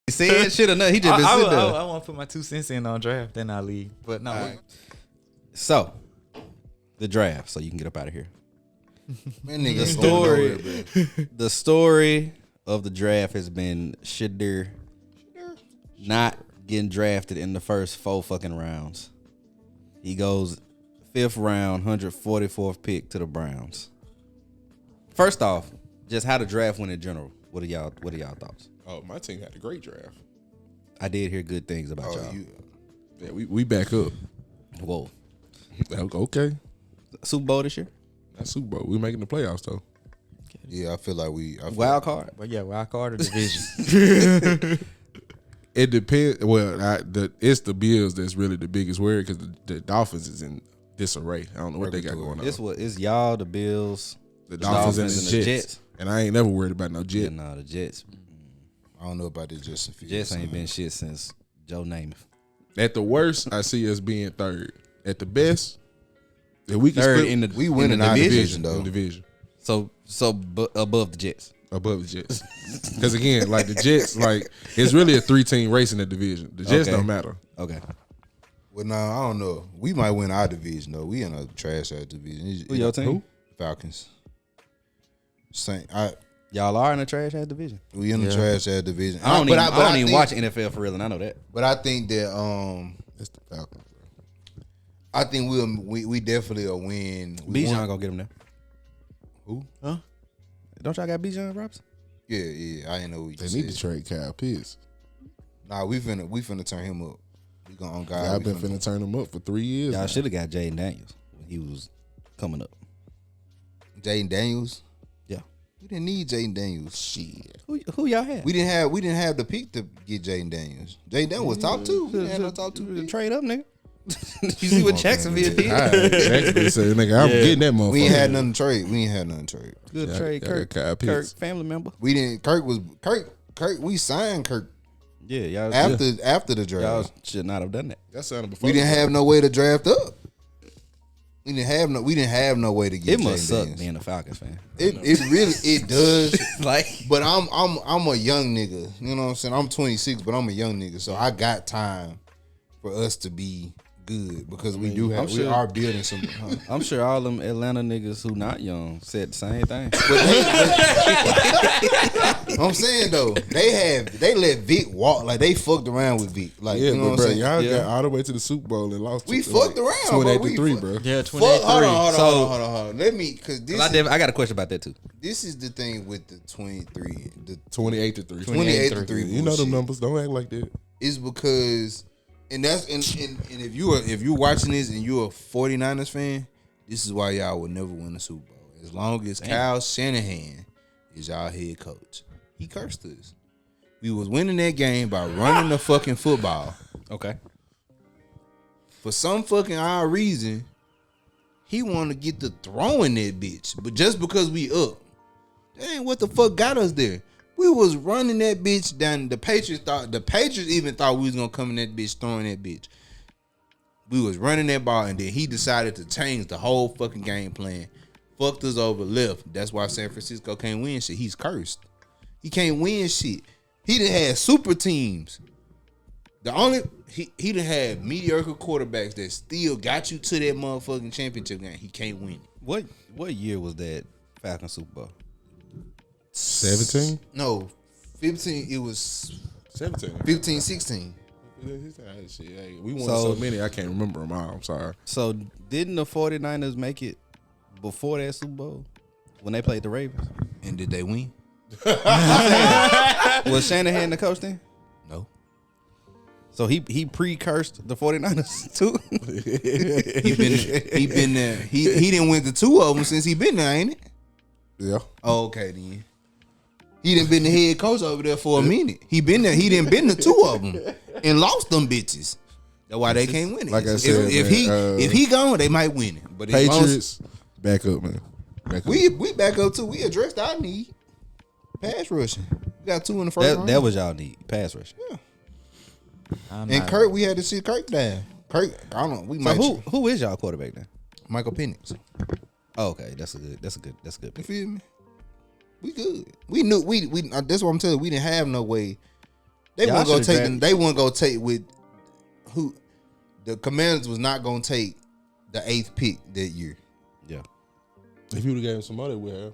said shit or nothing. He just been sitting there. I want to put my 2 cents in on draft, then I leave. But no. Right. So, the draft, so you can get up out of here. Man, nigga, The story of the draft has been Shedeur not getting drafted in the first 4 fucking rounds. He goes 5th round, 144th pick to the Browns. First off, just how the draft went in general. What are y'all thoughts? Oh, my team had a great draft. I did hear good things about y'all. Yeah, we back up. Whoa. Okay. Super Bowl this year? That's Super Bowl. We making the playoffs though. Yeah, I feel like wild card. But yeah, wild card or division. It depends. Well, it's the Bills that's really the biggest worry because the Dolphins is in disarray. I don't know what they got going on. It's y'all, the Bills, the Dolphins and the Jets. And I ain't never worried about no Jets. Yeah, no, the Jets. I don't know about the Jets. Jets ain't been shit since Joe Namath. At the worst, I see us being third. At the best, if we can third split, in the we win in our division though. Division. So above the Jets. Above the Jets. Because again, like the Jets, like it's really a 3-team race in the division. The Jets don't matter. Okay. Well, no, I don't know. We might win our division though. We in a trash ass division. Who your team? Who? Falcons. Y'all are in a trash ass division. We in the trash ass division. I don't even watch NFL for real, and I know that. But I think that It's the Falcons. I think we definitely will win. Bijan gonna get him there. Who? Huh? Don't y'all got Bijan Robinson? Yeah. I ain't know what you They said. need to trade Kyle Pitts. Nah, we finna turn him up. We gonna on God. I've been finna turn him up for 3 years. Y'all should have got Jaden Daniels when he was coming up. Jaden Daniels. Yeah. We didn't need Jaden Daniels. Shit. Who y'all had? We didn't have the pick to get Jaden Daniels. Jaden Daniels was top 2. We didn't have no top 2 pick. Trade up, nigga. You see what Jacksonville did? Jacksonville said, nigga, I'm getting that motherfucker. We ain't had nothing to trade. Good trade, Kirk. Kirk, family member. We didn't. Kirk. We signed Kirk. Yeah, y'all after the draft. Y'all should not have done that. That sounded before. We didn't have no way to draft up. We didn't have no way to get. It must suck Daniels. being a Falcons fan. It really does. Like, but I'm a young nigga. You know what I'm saying? I'm 26, but I'm a young nigga, so I got time for us to be good because we are building some. I'm sure all them Atlanta niggas who not young said the same thing. I'm saying though, they let Vic walk, like they fucked around with Vic, like Yeah, you know but what I'm bro, saying? y'all got all the way to the Super Bowl and lost. We fucked around, bro. 28-3, bro. Yeah, 28-3. Hold on. Let me, because this. I got a question about that too. This is the thing with the 23, the 28-3. 28-3. You know them numbers. Don't act like that. Is because, and that's and if you're watching this and you're a 49ers fan, this is why y'all will never win the Super Bowl. As long as Kyle Shanahan is y'all head coach, he cursed us. We was winning that game by running the fucking football. Okay. For some fucking odd reason, he wanted to get to throwing that bitch, but just because we up, that ain't what the fuck got us there. We was running that bitch down. The Patriots even thought we was gonna come in that bitch throwing that bitch. We was running that ball, and then he decided to change the whole fucking game plan. Fucked us over left. That's why San Francisco can't win shit. He's cursed. He can't win shit. He done had super teams. He done had mediocre quarterbacks that still got you to that motherfucking championship game. He can't win it. What year was that Falcons Super Bowl? 17? No, 15. It was 17. 15, 16. We won so many, I can't remember them all. I'm sorry. So didn't the 49ers make it before that Super Bowl when they played the Ravens? And did they win? Was Shanahan the coach then? No. So he pre-cursed the 49ers too? He been there. He didn't win the 2 of them since he been there, ain't it? Yeah. Oh, okay then. He done been the head coach over there for a minute. He been there. He done been the 2 of them and lost them bitches. That's why they can't win it. Like I said, if he gone, they might win it. But Patriots, back up, man. We back up too. We addressed our need. Pass rushing. We got 2 in the first round. That was y'all need. Pass rush. Yeah. And Kirk, we had to see Kirk down. Kirk, I don't know. We might. Who is y'all quarterback then? Michael Penix. Oh, okay, that's a good You pick. feel me? We good. We knew we. That's what I'm telling you. We didn't have no way They Y'all wouldn't go should've take. drafted- They wouldn't go take with who. The Commanders was not gonna take the 8th pick that year. Yeah. If you would have gave him some money, we have.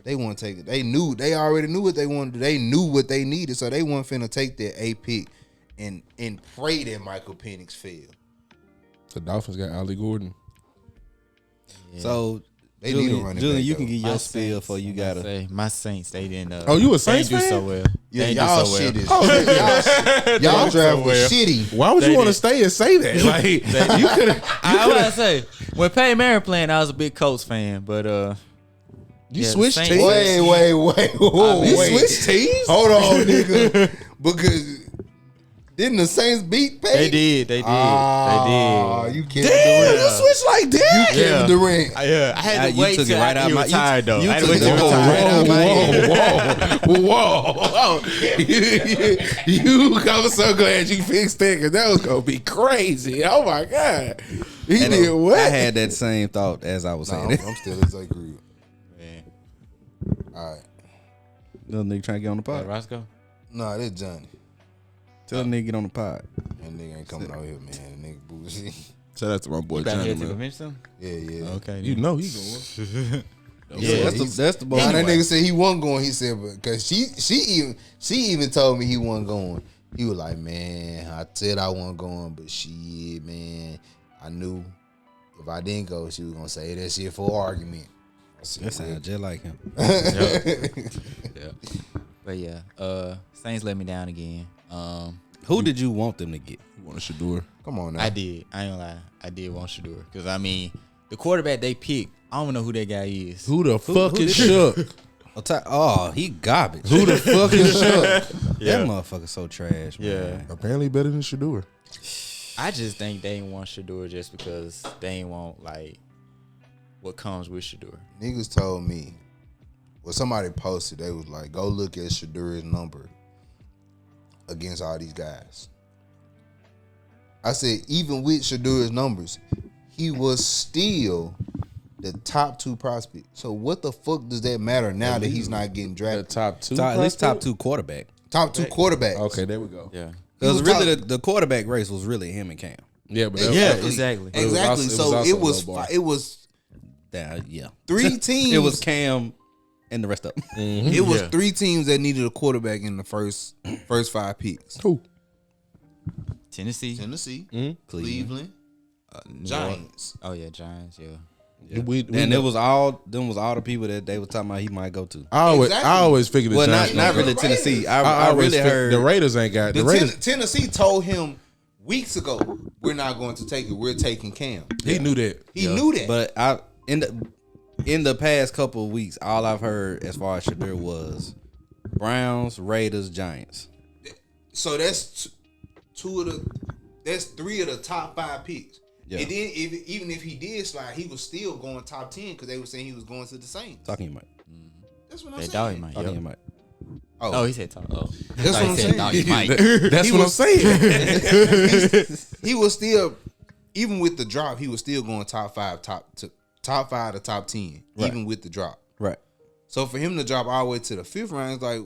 They wouldn't take it. They knew. They already knew what they wanted. They knew what they needed, so they weren't finna take that 8th pick and pray that Michael Penix fail. The Dolphins got Ali Gordon. So They need a Julian, running Julian, back, you can though. get your spiel for you got to. Say, my Saints, they didn't. Oh, you a they Saints didn't do fan? so well. Yeah, They y'all didn't shit do is. so well. Y'all draft was shitty. Why would They you want to did. stay and say that? Like you could have. I was to say when Peyton Manning playing, I was a big Colts fan, but You yeah, switched the teams. Saints- Wait. Whoa, You wait. switched teams. Hold on, nigga. Because didn't the Saints beat Peyton? They did. They did. Ah, they did. you Kevin Damn, Durant. you switched like that. Kevin Durant. I had to You wait took it till right out he my- retired, though. you I had to took wait the till he whole retired. right out my Whoa. You, I'm so glad you fixed that because that was gonna be crazy. Oh my god, he And did what? I had that same thought as I was Nah, saying it. I'm still at Zay Creed. Man. All right. Little nigga trying to get on the pod. Roscoe? Nah, this Johnny. Tell the nigga get on the pod. That nigga ain't coming out here, man. That nigga bullshit. Shout out to my boy Back Johnny, here to man. convention? Yeah. Okay. You know he going. Yeah, that's the boy. Nah, that nigga said he wasn't going. He said, because she even told me he wasn't going. He was like, man, I said I wasn't going, but shit, man, I knew if I didn't go, she was gonna say that shit for argument. I said, That sounds just like him. Yeah. But yeah, Saints let me down again. Who did you want them to get? You want a Shedeur? come on now. I did. I ain't gonna lie. I did want Shedeur. Because, I mean, the quarterback they picked, I don't know who that guy is. Who the fuck who is did Shook? Oh, he garbage. Who the fuck is Shook? That motherfucker so trash, man. Apparently better than Shedeur. I just think they ain't want Shedeur just because they ain't want, like, what comes with Shedeur. Niggas told me, well, somebody posted, they was like, go look at Shedeur's number against all these guys. I said, even with Shedeur's numbers, he was still the top 2 prospect. So what the fuck does that matter now that he's not getting The drafted? top 2. At least top 2 quarterback. Top 2 quarterbacks. Okay, there we go. Yeah. Because was really top- the quarterback race was really him and Cam. Yeah, but Exactly. But it was Exactly. also- it was So also it was low bar. it was Yeah. 3 teams. It was Cam and the rest of them. It was Yeah. 3 teams that needed a quarterback in the first 5 picks. Who? Tennessee. Tennessee, Cleveland. Cleveland, Giants. Oh, yeah, Giants, yeah. And it was all the people that they were talking about he might go to. I Exactly. always figured the Well, Giants not gonna really go. Tennessee. I I always really think heard the Raiders ain't got the Raiders. Tennessee told him weeks ago, we're not going to take it. We're taking Cam. He knew that. He knew that. But in the past couple of weeks, all I've heard as far as Shedeur was Browns, Raiders, Giants. So that's 3 of the top 5 picks. Yeah. And then even if he did slide, he was still going top 10 because they were saying he was going to the Saints. Talking about. That's what I'm They thought he saying. might. Talking Yep. about. Oh, he said talk. Oh. That's I what I'm thought he said saying. thought he might. That's He what was- I'm saying. He was still, even with the drop, he was still going top 5 to top 10, Right. even with the drop. Right. So for him to drop all the way to the 5th round, it's like,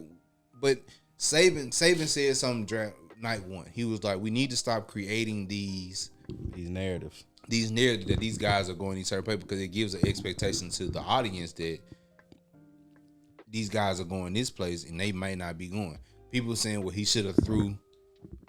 but Saban said something draft night 1. He was like, we need to stop creating these Narratives. narratives that these guys are going to certain place because it gives an expectation to the audience that these guys are going this place and they might not be going. People saying, well, he should have threw.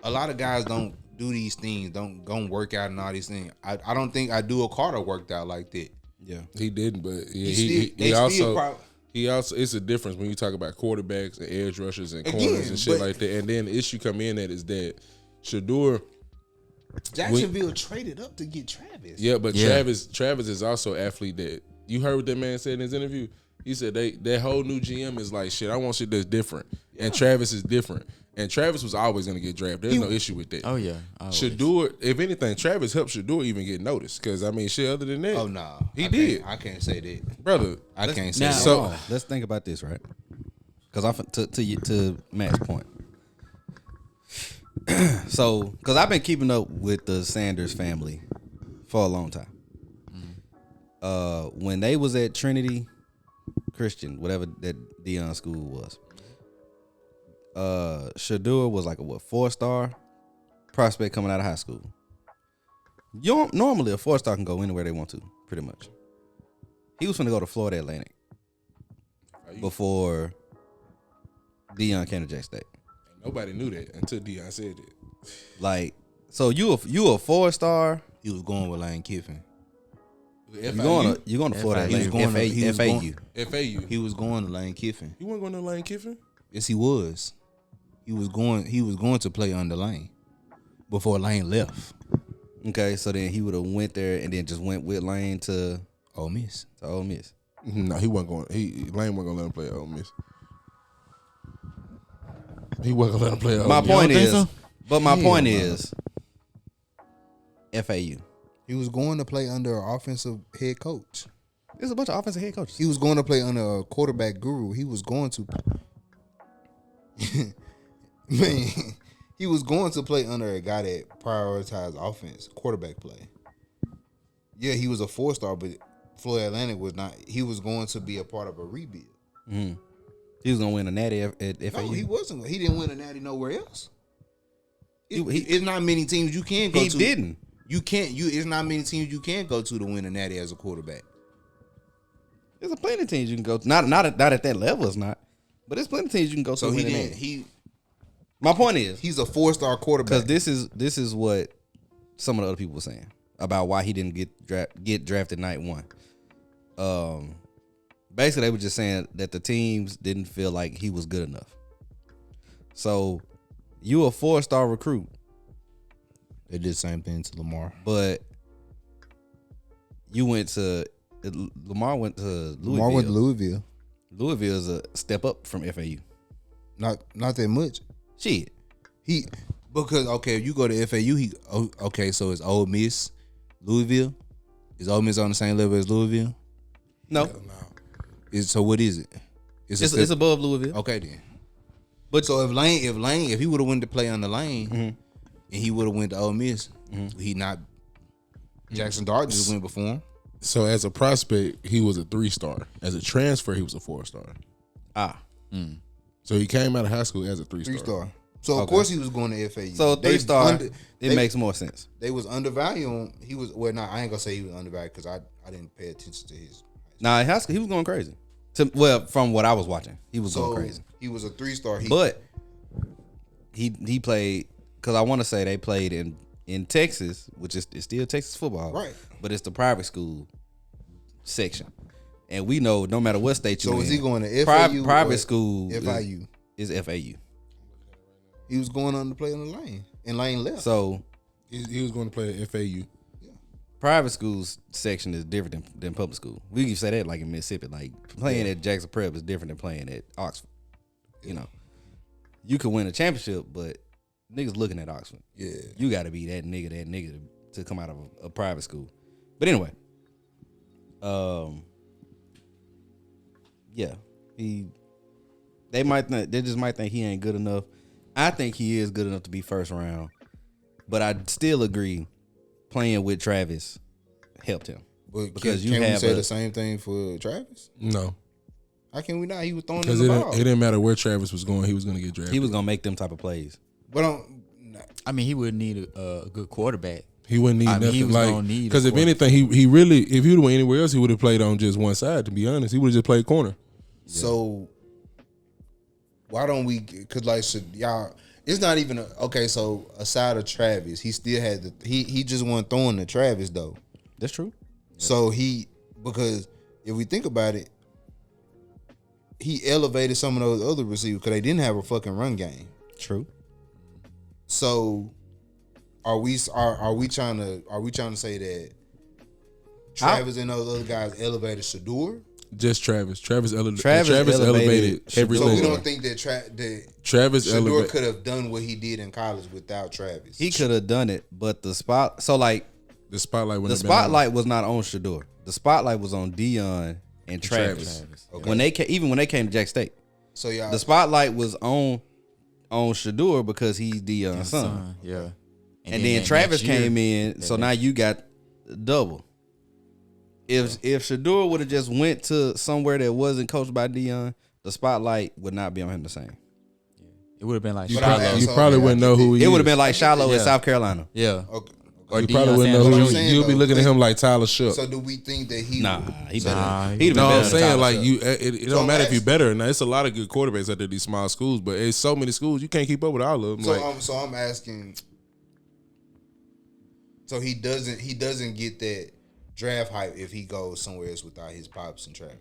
A lot of guys don't do these things, don't work out and all these things. I don't think Abdul Carter worked out like that. Yeah. He didn't, but yeah, They still he also it's a difference when you talk about quarterbacks and edge rushers and Again, corners and shit but- like that. And then the issue come in that is that Shedeur, Jacksonville traded up to get Travis. yeah, but Yeah. Travis is also an athlete that you heard what that man said in his interview. He said that whole new GM is like shit. I want shit that's different, and Travis is different. And Travis was always gonna get drafted. There's no issue with that. Oh, yeah. Always. Shedeur, if anything, Travis helped Shedeur even get noticed. Because I mean, shit. Other than that, Oh no, He I did. Can't, I can't say that. brother. I can't say now- that. So- let's think about this, right? Because to Matt's point. So, because I've been keeping up with the Sanders family for a long time. When they was at Trinity Christian, whatever that Dion school was, Shedeur was like a 4-star prospect coming out of high school. You don't, normally a 4-star can go anywhere they want to, pretty much. He was finna go to Florida Atlantic before Deion came to Jack State. Nobody knew that until Deion said it. Like, so you a 4-star. He was going with Lane Kiffin. You going to Florida He was Atlantic? going to- FAU. FAU. He was going to Lane Kiffin. You wasn't going to Lane Kiffin? Yes, he was. He was going to play under Lane before Lane left. Okay, so then he would have went there and then just went with Lane to Ole Miss. Ole Miss. No, he wasn't going. Lane wasn't gonna let him play at Ole Miss. He wasn't gonna let him play at Ole My Miss. point think is, so? but my Hell point no. is, FAU. He was going to play under an offensive head coach. There's a bunch of offensive head coaches. He was going to play under a quarterback guru. He was going to man, he was going to play under a guy that prioritized offense, quarterback play. Yeah, he was a 4-star, but Florida Atlantic was not. He was going to be a part of a rebuild. Mm-hmm. He was gonna win a natty at FAU. No, he wasn't. He didn't win a natty nowhere else. He- It's not many teams you can go He to. didn't. You can't. It's not many teams you can go to win a natty as a quarterback. There's a plenty of teams you can go to. Not at that level, it's not. But there's plenty of teams you can go to. So to he win a didn't. natty. My point is, He's a 4-star quarterback. because this is what some of the other people were saying about why he didn't get drafted night one. Basically, they were just saying that the teams didn't feel like he was good enough. So you a 4-star recruit, They did the same thing to Lamar. but you went to Lamar went to Louisville. Lamar went to Louisville. Louisville is a step up from FAU. Not that much. Shit. Because if you go to FAU, so it's Ole Miss, Louisville. Is Ole Miss on the same level as Louisville? No, So what is it? it's above Louisville. Okay then. But So if he would have went to play on the Lane, and he would have went to Ole Miss, he not. Jackson Dart just went before him. So as a prospect, he was a 3-star. As a transfer, he was a 4-star. So he came out of high school as a 3-star. 3-star. So of course he was going to FAU. So They 3-star, under- it makes more sense. They was undervalued. He was I ain't gonna say he was undervalued because I didn't pay attention to his. Nah, in high school he was going crazy. From what I was watching, he was going crazy. He was a 3-star. But he played, because I want to say they played in Texas, which is it's still Texas football, Right. But it's the private school section, and we know no matter what state you So in, is he going to FAU? private or school FIU. is FAU. He was going on to play on the Lane, and Lane left. So He was going to play at FAU. private schools section is different than public school. We can say that like in Mississippi, like playing at Jackson Prep is different than playing at Oxford. You know, you could win a championship, but niggas looking at Oxford. Yeah. You got to be that nigga to come out of a private school. But anyway, yeah, they just might think he ain't good enough. I think he is good enough to be first round, but I still agree playing with Travis helped him. But Because can you we have say a- the same thing for Travis? No. How can we not? He was throwing in Because the it ball. didn't matter where Travis was going, he was going to get drafted. He was gonna make them type of plays. But I mean, he would need a good quarterback. He wouldn't need I mean, nothing. he was Like, gonna need a because if quarterback. anything, he really, if he would have went anywhere else, he would have played on just one side. To be honest, he would have just played corner. So why don't we? Because like y'all, it's not even okay. So aside of Travis, he still had he just wasn't throwing to Travis though. That's true. So because if we think about it, he elevated some of those other receivers because they didn't have a fucking run game. True. So are we trying to say that Travis and those other guys elevated Shedeur? Just Travis. Travis elevated elevated every So we single. don't think that Travis Shedeur elevated. could have done what he did in college without Travis. He could have done it, but the spotlight The spotlight. the spotlight was not on Shedeur. The spotlight was on Deion and Travis. Okay. When they came to Jack State, So y'all, the spotlight was on Shedeur because he's Deion's son. Yeah. And then that Travis next year- came in, so now you got double. If Shedeur would have just went to somewhere that wasn't coached by Deion, the spotlight would not be on him the same. It would have been like But I Shiloh. asked- You So, probably okay, wouldn't I know get who it. he It is. would have been like Shiloh in Yeah. South Carolina. Yeah. Okay. Or You probably wouldn't know But who I'm he saying, is. You'll be though, looking at him like Tyler Shook. So do we think that he? Nah, he better. Nah, He'd have been No, better I'm than saying Tyler like Shook. it So don't matter if I'm you're better. Now, it's a lot of good quarterbacks out there, these small schools, but it's so many schools you can't keep up with all of them. So I'm asking. So he doesn't get that draft hype if he goes somewhere else without his pops and Travis.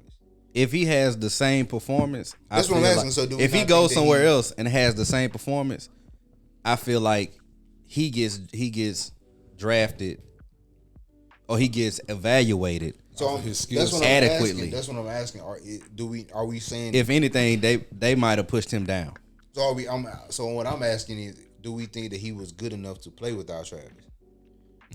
If he has the same performance, That's what I'm asking. So do we if he not goes think that somewhere he- else and has the same performance, I feel like he gets drafted or he gets evaluated. So his that's skills what I'm adequately. asking. That's what I'm asking. Are we saying If anything, they might have pushed him down. so what I'm asking is, do we think that he was good enough to play without Travis?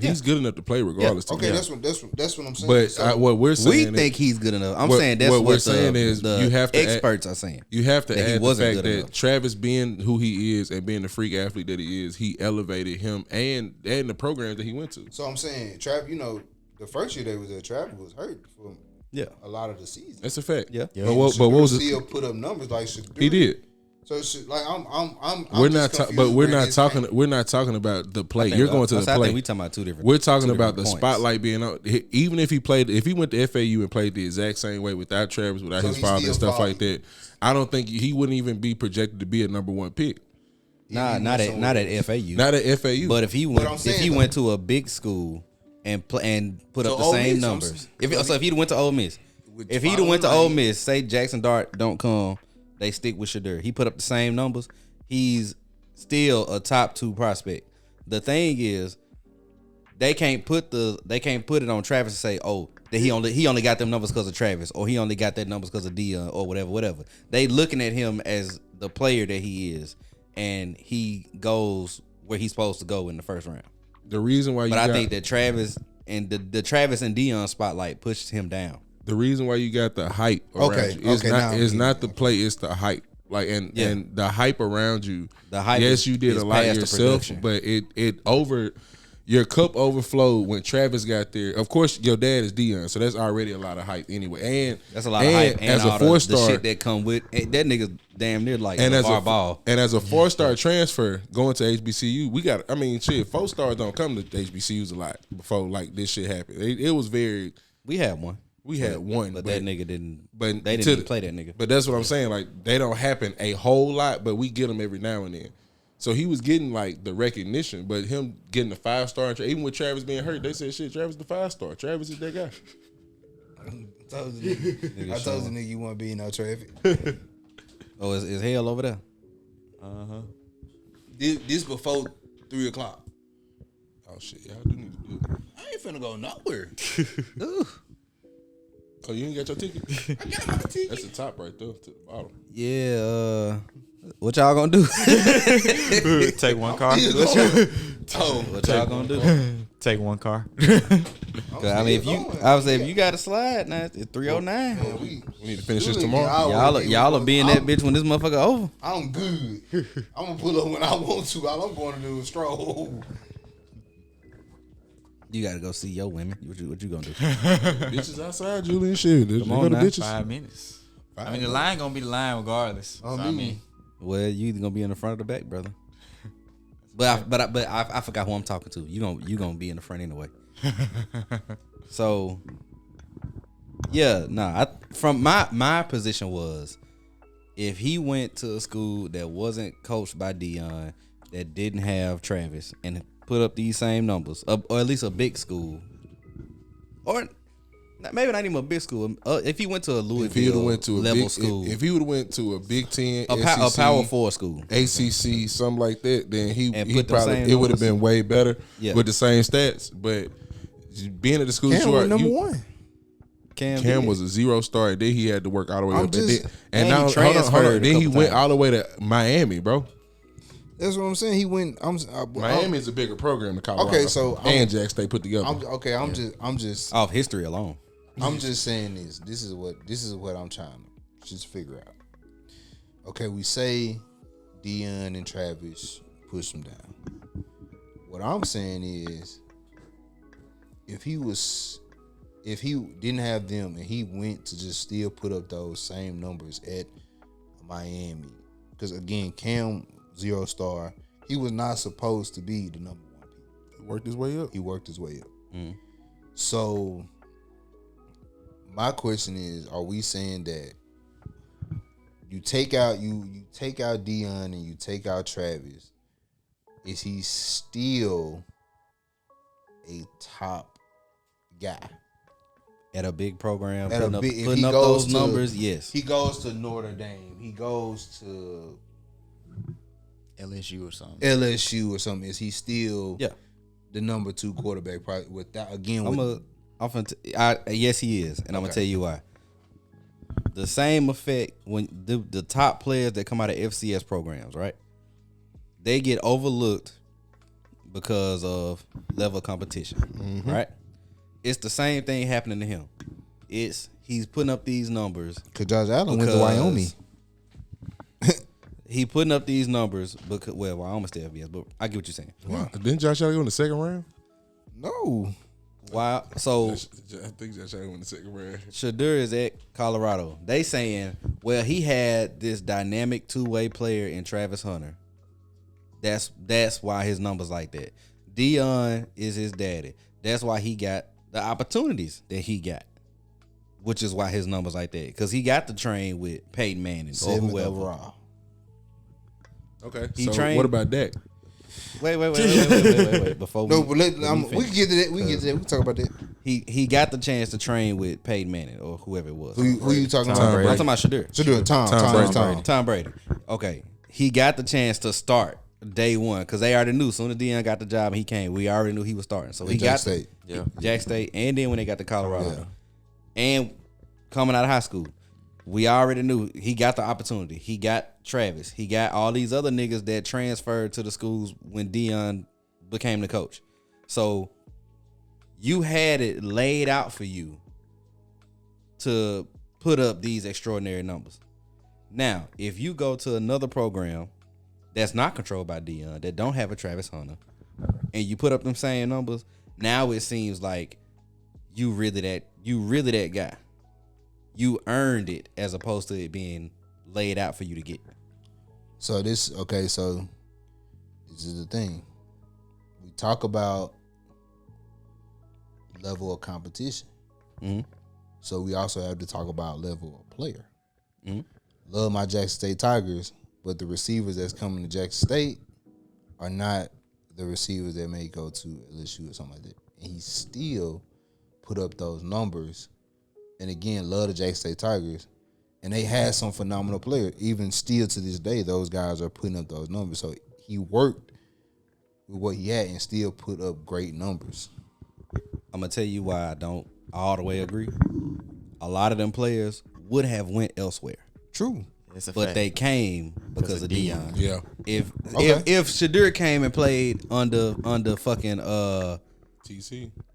he's good enough to play regardless. to Okay, me. that's what I'm saying. But So, what we're We saying, think he's good enough. I'm what- saying that's what what we're the, saying is the you have to experts are saying. you have to that he add the wasn't fact good that enough. Travis being who he is and being the freak athlete that he is, he elevated him and the programs that he went to. I'm saying, Trav, the first year they was there, Travis was hurt for Yeah. a lot of the season. That's a fact. Yeah. But what was it? Still put up numbers like Shedeur. He did. So it's like I'm We're just not, confused but we're where not this talking. came- We're not talking about the play. I think- You're going to I the think play. we talking about two different. We're talking two about the different points. spotlight being on. Even if he went to FAU and played the exact same way without Travis, without So his he father still and stuff fall- like that, I don't think he wouldn't even be projected to be a number one pick. Not at FAU. Not at FAU. But if he I'm went saying, though. went to a big school and put So up the Ole same Miss, I'm numbers, saying. if he went to Ole Miss, With if he'd have following went to money. Ole Miss, say Jackson Dart don't come, they stick with Shedeur. He put up the same numbers. He's still a top 2 prospect. The thing is, they can't put it on Travis and say, oh, that he only got them numbers because of Travis, or he only got that numbers because of Dion, or whatever. They looking at him as the player that he is, and he goes where he's supposed to go in the first round. the reason why you But I got, think that Travis and the Travis and Dion spotlight pushed him down. the reason why you got the hype around Okay, you is okay, now I'm it's getting not it. the play, it's the hype. Like and the hype around you. The hype yes, is- you did is a lot past the yourself, production. but your cup overflowed when Travis got there. Of course, your dad is Dion, so that's already a lot of hype anyway. And That's a lot of hype. And as all a the 4-star, shit that come with that nigga damn near like and as LeVar a Ball. and as a 4-star transfer going to HBCU, we got. I mean, shit, 4-stars don't come to HBCUs a lot before like this shit happened. It was very. We had one. We had one, But that nigga didn't. but They didn't to even the- play that nigga. But that's what I'm saying. Like they don't happen a whole lot, but we get them every now and then. So he was getting like the recognition, but him getting the 5-star, even with Travis being hurt, they said, "Shit, Travis the 5-star. Travis is that guy." I told the nigga you want to be in no traffic. Oh, is hell over there? This before 3 o'clock. Oh shit, y'all do need to do it. I ain't finna go nowhere. Oh, you ain't got your ticket? I got my ticket. That's the top right there to the bottom. Yeah. What y'all gonna do? Take one car. Oh, What y'all gonna do? Take one car. 'Cause, I mean, I would say if you got a slide, now it's 309. We need to finish this tomorrow. Y'all will be in that bitch when this motherfucker over. I'm good. I'm gonna pull up when I want to. All I'm going to do is stroll. You gotta go see your women. What you gonna do? Bitches outside, Julian. Shit, Come go on to now. bitches. 5 minutes. I mean, the line gonna be the line regardless. So, I mean, Well, you either gonna be in the front or the back, brother. But I forgot who I'm talking to. You gonna be in the front anyway. So yeah, from my position was, if he went to a school that wasn't coached by Dion, that didn't have Travis, and put up these same numbers, or at least a big school, or maybe not even a big school. If he went to a If he Louisville would have went to a level big, school, if he would have went to a Big Ten, a SEC, Power 4 school, ACC, something like that, then he And he put the probably same it would have numbers. been way better Yeah. with the same stats. But being at the school Cam you was are, number you- one. Cam was a 0-star. Then he had to work all the way I'm up. just- and and he now hold transferred on. a Then he couple went times. all the way to Miami, bro. That's what I'm saying. He went. Miami is a bigger program than Colorado. Okay, so and Jack State put together. I'm just off history alone. I'm just saying this. This is what I'm trying to just figure out. Okay, we say Dion and Travis push him down. What I'm saying is, if he didn't have them and he went to just still put up those same numbers at Miami, because again, Cam 0 star. He was not supposed to be the number 1 pick. He worked his way up. He worked his way up. So my question is, are we saying that you take out Deion and you take out Travis, is he still a top guy? At a big program, At a putting big- if putting he up goes those to- numbers, yes. He goes to Notre Dame. He goes to LSU or something. LSU or something. Is he still Yeah. the number 2 quarterback? Probably with that again. Yes, he is, and I'm gonna Okay. tell you why. The same effect when the top players that come out of FCS programs, right? They get overlooked because of level of competition, right? It's the same thing happening to him. He's putting up these numbers. Because Josh Allen went to because Wyoming. He putting up these numbers because Wyoming still FBS, but I get what you're saying. Wow. Didn't Josh Allen go in the second round? No. Why? So I think Josh Allen went in the second round. Shedeur is at Colorado. They saying, well, he had this dynamic 2-way player in Travis Hunter. That's why his numbers like that. Deion is his daddy. That's why he got the opportunities that he got, which is why his numbers like that. Because he got to train with Peyton Manning or 7th whoever. overall. Okay. He So trained- what about Dak? Wait. Before No, we, but let me we finish. can get to that. We can get to that. We can talk about that. He got the chance to train with Peyton Manning or whoever it was. Who you talking Tom about? Brady. I'm talking about Shedeur. So do it. Tom Brady. Tom Brady. Okay. He got the chance to start day one because they already knew. As soon as Deion got the job and he came, we already knew he was starting. So he Jack got State. Yeah. Jack State, and then when they got to Colorado, Yeah. and coming out of high school, we already knew he got the opportunity. He got Travis. He got all these other niggas that transferred to the schools when Deion became the coach. So you had it laid out for you to put up these extraordinary numbers. Now, if you go to another program that's not controlled by Deion, that don't have a Travis Hunter, and you put up them same numbers, now it seems like you really that guy. You earned it as opposed to it being laid out for you to get. So this is the thing. We talk about level of competition. Mm-hmm. So we also have to talk about level of player. Mm-hmm. Love my Jackson State Tigers, but the receivers that's coming to Jackson State are not the receivers that may go to LSU or something like that. And he still put up those numbers. And again, love the Jackson State Tigers. And they had some phenomenal players. Even still to this day, those guys are putting up those numbers. So he worked with what he had and still put up great numbers. I'm gonna tell you why I don't all the way agree. A lot of them players would have went elsewhere, True. It's a but fact. they came because of Deion. Yeah. If Okay. if Shedeur came and played under fucking TC.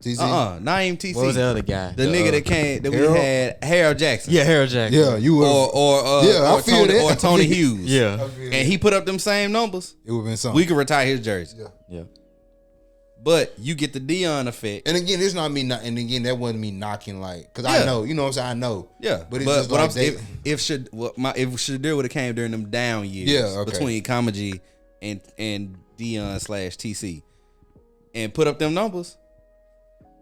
TC? not even TC. What was the other guy? The nigga that came that Harold? we had, Harold Jackson. Yeah, Harold Jackson. Yeah, you would. Yeah, I feel Tony, that. or Tony Hughes. Yeah. And he put up them same numbers. It would have been something. We could retire his jersey. Yeah. Yeah. But you get the Deion effect. And again, it's not me. And again, that wasn't me knocking like, because Yeah. I know, you know what I'm saying. I know. Yeah, But it's just what like I'm they- if Shedeur would have came during them down years, Yeah, okay. between Kamaji and Deion / TC, and put up them numbers,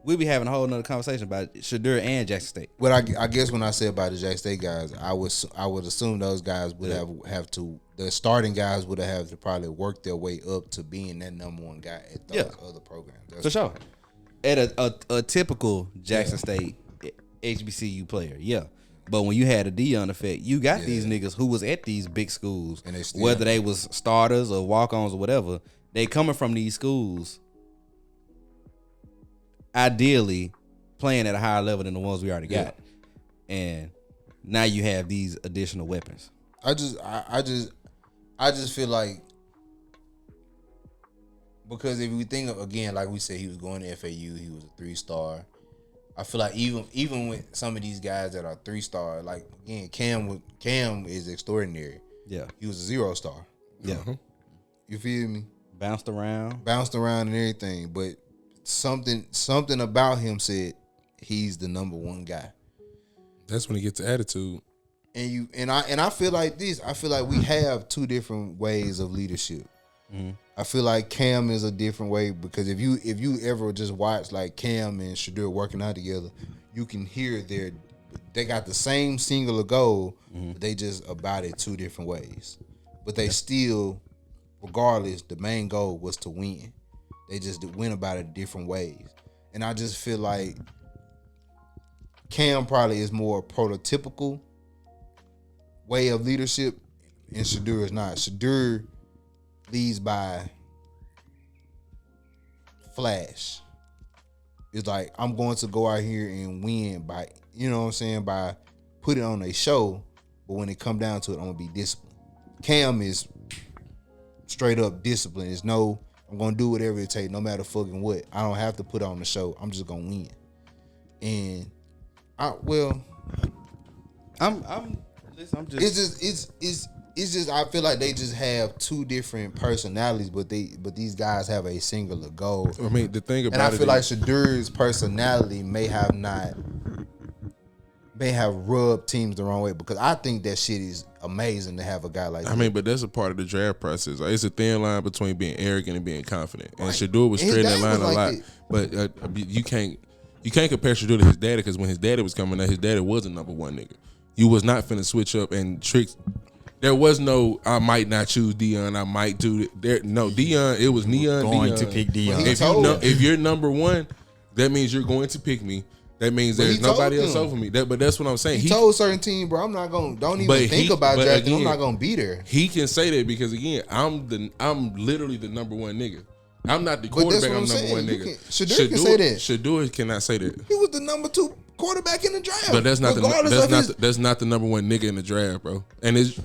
we'd be having a whole nother conversation about Shedeur and Jackson State. But I guess when I say about the Jack State guys, I would assume those guys would have to, the starting guys would have to probably work their way up to being that number one guy at those other programs. That's For sure. At a typical Jackson State HBCU player, yeah. But when you had a Deion effect, you got these niggas who was at these big schools, And they still- whether they was starters or walk-ons or whatever, they coming from these schools, ideally playing at a higher level than the ones we already got. And now you have these additional weapons. I just feel like, because if we think of, again, like we said, he was going to FAU, he was a 3-star. I feel like even with some of these guys that are 3-star, like again, Cam is extraordinary. Yeah. He was a 0-star. Yeah. You feel me? Bounced around. Bounced around and everything, but something about him said he's the number one guy. That's when he gets the attitude. and I feel like this. I feel like we have two different ways of leadership. I feel like Cam is a different way because if you ever just watch like Cam and Shedeur working out together, you can hear they got the same singular goal, but they just about it two different ways. But they still, regardless, the main goal was to win. They just went about it different ways. And I just feel like Cam probably is more prototypical way of leadership, and Shedeur is not. Shedeur leads by flash. It's like, I'm going to go out here and win by, you know what I'm saying, by putting on a show, but when it come down to it, I'm going to be disciplined. Cam is straight up disciplined. It's no, I'm going to do whatever it takes, no matter fucking what. I don't have to put on the show. I'm just going to win. And it's just I feel like they just have two different personalities, but these guys have a singular goal. I mean, the thing about and I feel like Shedeur's personality may have rubbed teams the wrong way, because I think that shit is amazing to have a guy like that. I mean, but that's a part of the draft process. Like, it's a thin line between being arrogant and being confident. And Shedeur was treading that line a lot. But you can't compare Shedeur to his daddy, because when his daddy was coming out, his daddy was a number one nigga. You was not finna switch up and tricks. There was no, I might not choose Dion, I might do it. No, Dion, it was Neon. Going to pick Dion. If you're number one, that means you're going to pick me. That means there's nobody else over me. But that's what I'm saying. He told certain team, bro, I'm not going. Don't even think about Jacktown. I'm not going to be there. He can say that because again, I'm literally the number one nigga. I'm not the quarterback. I'm number one nigga. Shedeur can say that. Shedeur cannot say that. He was the number 2 quarterback in the draft. But that's not the number one nigga in the draft, bro. And his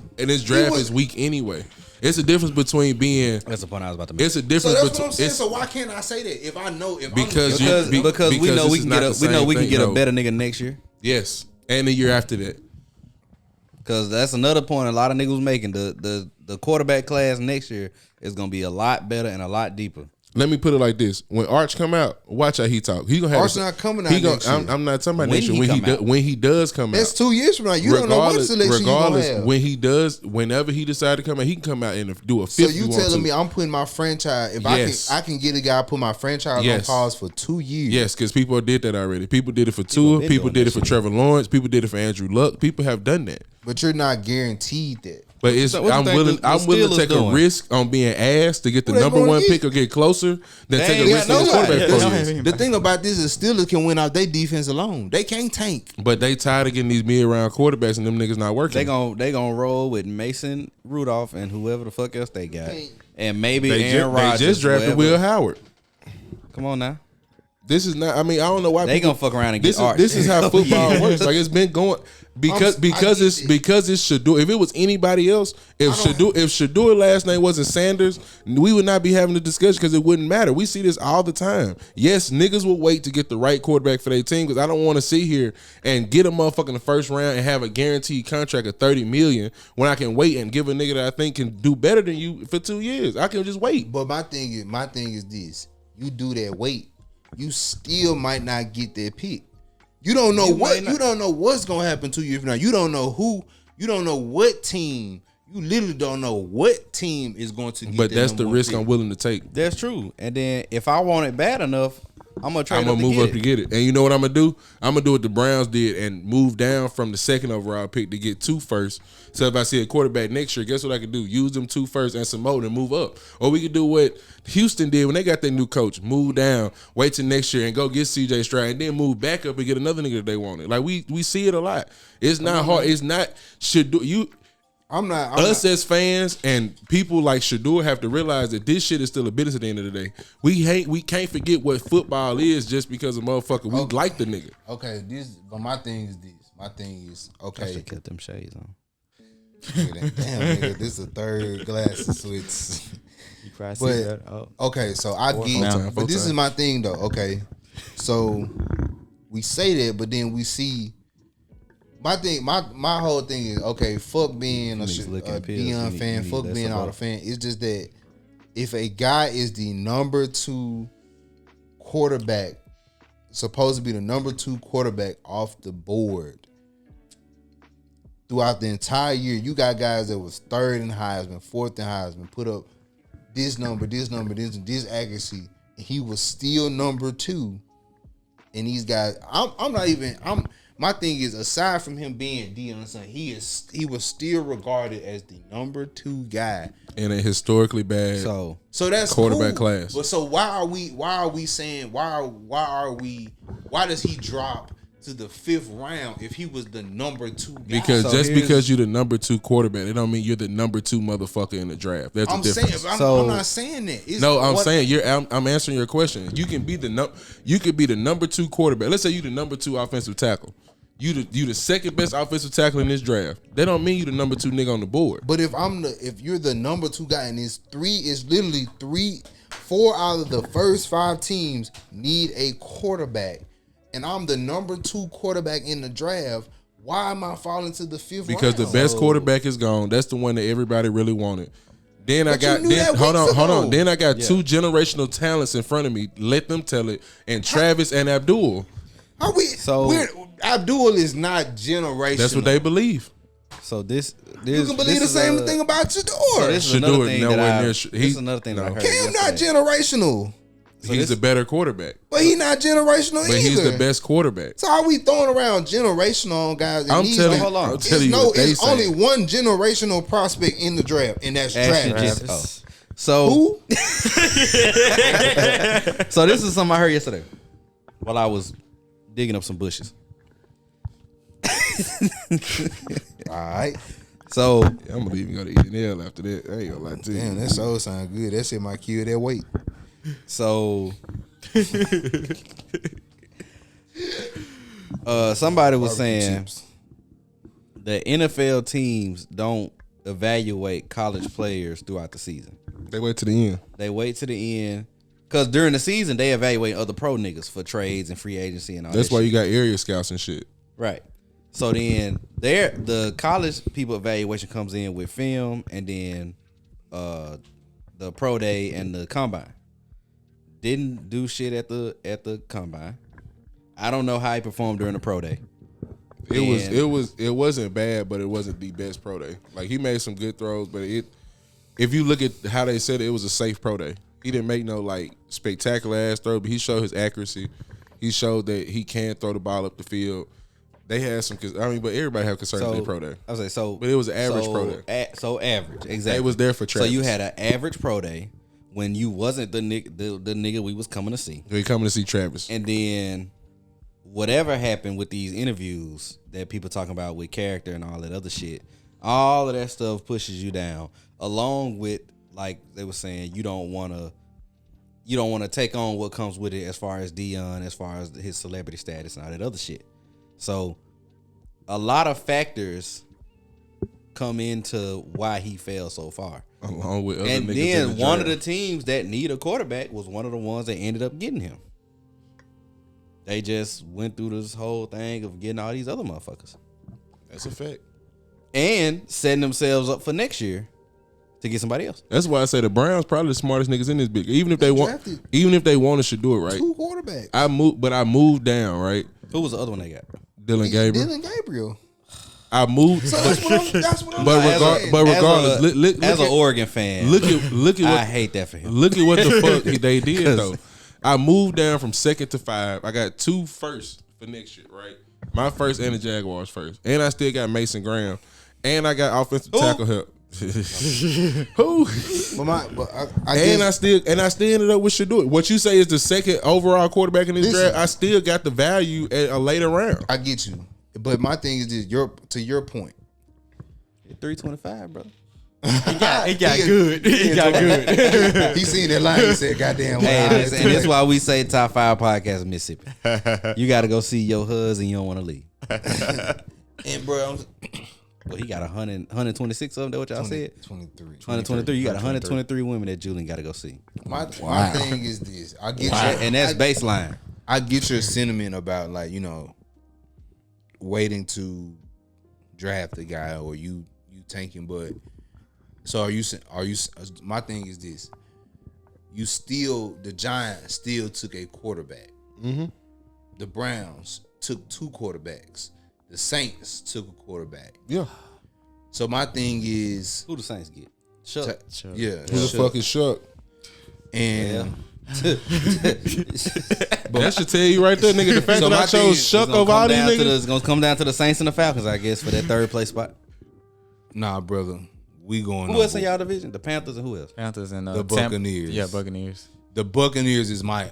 draft is weak anyway. It's a difference between being. That's the point I was about to make. It's a difference. So that's what I'm saying. So why can't I say that if I know? Because we know we can get a better nigga next year. Yes, and the year after that. Because that's another point a lot of niggas was making. The quarterback class next year is gonna be a lot better and a lot deeper. Let me put it like this: when Arch come out, watch how he talk. He gonna have Arch not coming out next year. I'm not talking about next year. When he does come out, that's 2 years from now. You don't know what selection you gonna have. Whenever he decide to come out, he can come out and do a fifth. So you telling me I'm putting my franchise? If I can get a guy put my franchise on pause for 2 years. Yes, because people did that already. People did it for Tua. People did it for Trevor Lawrence. People did it for Andrew Luck. People have done that. But you're not guaranteed that. But I'm willing to take a risk on being asked to get the number one pick or get closer than take a risk on the quarterback. The thing about this is Steelers can win out their defense alone. They can't tank. But they tired of getting these mid-round quarterbacks and them niggas not working. They gonna roll with Mason Rudolph and whoever the fuck else they got. And maybe Aaron Rodgers. They just drafted Will Howard. Come on now. This is not. I mean, I don't know why they gonna fuck around and get Arch. This is how football works. Like, it's been going because it's Shedeur. If it was anybody else, if Shedeur last name wasn't Sanders, we would not be having the discussion because it wouldn't matter. We see this all the time. Yes, niggas will wait to get the right quarterback for their team because I don't want to sit here and get a motherfucker in the first round and have a guaranteed contract of $30 million when I can wait and give a nigga that I think can do better than you for 2 years. I can just wait. But my thing is this: you do that wait, you still might not get that pick. You don't know you don't know what's gonna happen to you if not. You don't know who. You don't know what team. You literally don't know what team is going to get. But that's the risk I'm willing to take. That's true. And then if I want it bad enough, I'm gonna move up to get it. And you know what I'm gonna do? I'm gonna do what the Browns did and move down from the second overall pick to get 2 first. So if I see a quarterback next year, guess what I could do? Use them 2 first and some more and move up. Or we could do what Houston did when they got their new coach. Move down, wait till next year and go get CJ Stroud and then move back up and get another nigga that they wanted. Like we see it a lot. It's not hard. It's not us as fans and people like Shedeur have to realize that this shit is still a business at the end of the day. We can't forget what football is just because a motherfucker we like the nigga. Okay, but my thing is this. My thing is okay. I should kept them shades on. Damn, nigga, this is a third glass of switch. You probably see that. Oh. Okay, so I get, but this is my thing though. Okay, so we say that, but then we see. My thing, my whole thing is okay. Fuck being a Dion fan. Fuck being all the fan. It's just that if a guy is the number 2 quarterback, supposed to be the number 2 quarterback off the board, throughout the entire year, you got guys that was third in Heisman, fourth in Heisman, put up this this accuracy, and he was still number 2. And these guys, my thing is, aside from him being Deion's son, he was still regarded as the number 2 guy in a historically bad so that's quarterback cool. class. But so why are we saying why does he drop to the 5th round if he was the number 2 guy? Because So because you're the number 2 quarterback, it don't mean you're the number 2 motherfucker in the draft. There's a difference. I'm not saying that. Saying I'm answering your question. You can be the number 2 quarterback. Let's say you the number 2 offensive tackle. You the second best offensive tackle in this draft. That don't mean you the number 2 nigga on the board. But if you're the number 2 guy and it's literally 4 out of the first 5 teams need a quarterback, and I'm the number 2 quarterback in the draft, why am I falling to the 5th round? Because the best quarterback is gone. That's the one that everybody really wanted. Then But I got hold on. Then I got 2 generational talents in front of me. Let them tell it. And Travis and Abdul. Abdul is not generational. That's what they believe. So this You can believe the same thing about Shedeur. So this is another thing that I This is another thing that I heard. Cam not yesterday. generational, He's the better quarterback. but he not generational But either. he's the best quarterback. So are we throwing around generational on guys? And I'm telling hold on. you. I'm telling you what they It's say. only one generational prospect in the draft, and that's Ashton Travis. just- So Who? so this is something I heard yesterday while I was digging up some bushes. All right. So I'm gonna leave and go to ENL after that. I ain't gonna lie to you. Damn, that soul sound good. That shit might kill that weight. Somebody was Barbecue saying chips. that NFL teams don't evaluate college players throughout the season. They wait to the end. They wait to the end because during the season they evaluate other pro niggas for trades and free agency and all That's that why shit. you got area scouts and shit. Right. So then the college people evaluation comes in with film and then the pro day and the combine. Didn't do shit at the combine. I don't know how he performed during the pro day. It wasn't bad, but it wasn't the best pro day. Like he made some good throws, but if you look at how they said it was a safe pro day. He didn't make no like spectacular ass throw, but he showed his accuracy. He showed that he can throw the ball up the field. They had some, but everybody have concerns with their pro day. I was like, so, But it was an average pro day. So average, exactly. They was there for Travis. So you had an average pro day when you wasn't the nigga we was coming to see, We coming to see Travis. and then whatever happened with these interviews that people talking about with character and all that other shit, all of that stuff pushes you down. Along with, like they were saying, you don't want to take on what comes with it as far as Deion, as far as his celebrity status and all that other shit. So a lot of factors come into why he fell so far. Along with other And niggas then in the one of draft. the teams that need a quarterback was one of the ones that ended up getting him. They just went through this whole thing of getting all these other motherfuckers That's a fact. and setting themselves up for next year to get somebody else. That's why I say the Browns probably the smartest niggas in this big. Even if they drafted wanted to do it right. 2 quarterbacks. I moved down, right? Who was the other one they got? Dylan Gabriel. Dylan Gabriel. I moved. So that's what I'm But saying. regardless, look As an at- Oregon fan, look at I what hate that for him. look at what the fuck they did though. I moved down from 2nd to 5. I got 2 firsts for next year, right? My first and the Jaguars first, and I still got Mason Graham, and I got offensive tackle help. Who? I And guess, I still ended up with Shedeur. What you say is the second overall quarterback in this Listen. draft. I still got the value at a later round. I get you. But my thing is this, to your point. 325, brother. He got good. He got good. He seen that line. He said, "Goddamn." Hey, wow, and that's why we say top 5 podcast in Mississippi. You got to go see your husband. You don't want to leave. And bro, Well, he got 126 of them. That what y'all said? 23. 123. You got 123 women that Julian got to go see. My thing is this. I get And that's baseline. I get your sentiment about like waiting to draft a guy or you tanking, but so are you? My thing is this: the Giants still took a quarterback. Mm-hmm. The Browns took 2 quarterbacks. the Saints took a quarterback. Yeah. So my thing is, Who the Saints get? Chuck. yeah, Who the fuck is Shuck? and That should tell you right there, nigga. The fact So that I my thing chose is, Shuck over all these niggas. It's gonna come down to the Saints and the Falcons, I guess, for that third place spot. nah, brother, we going. Who else in y'all division? The Panthers and who else? Panthers and The Buccaneers. Yeah, Buccaneers. The Buccaneers is my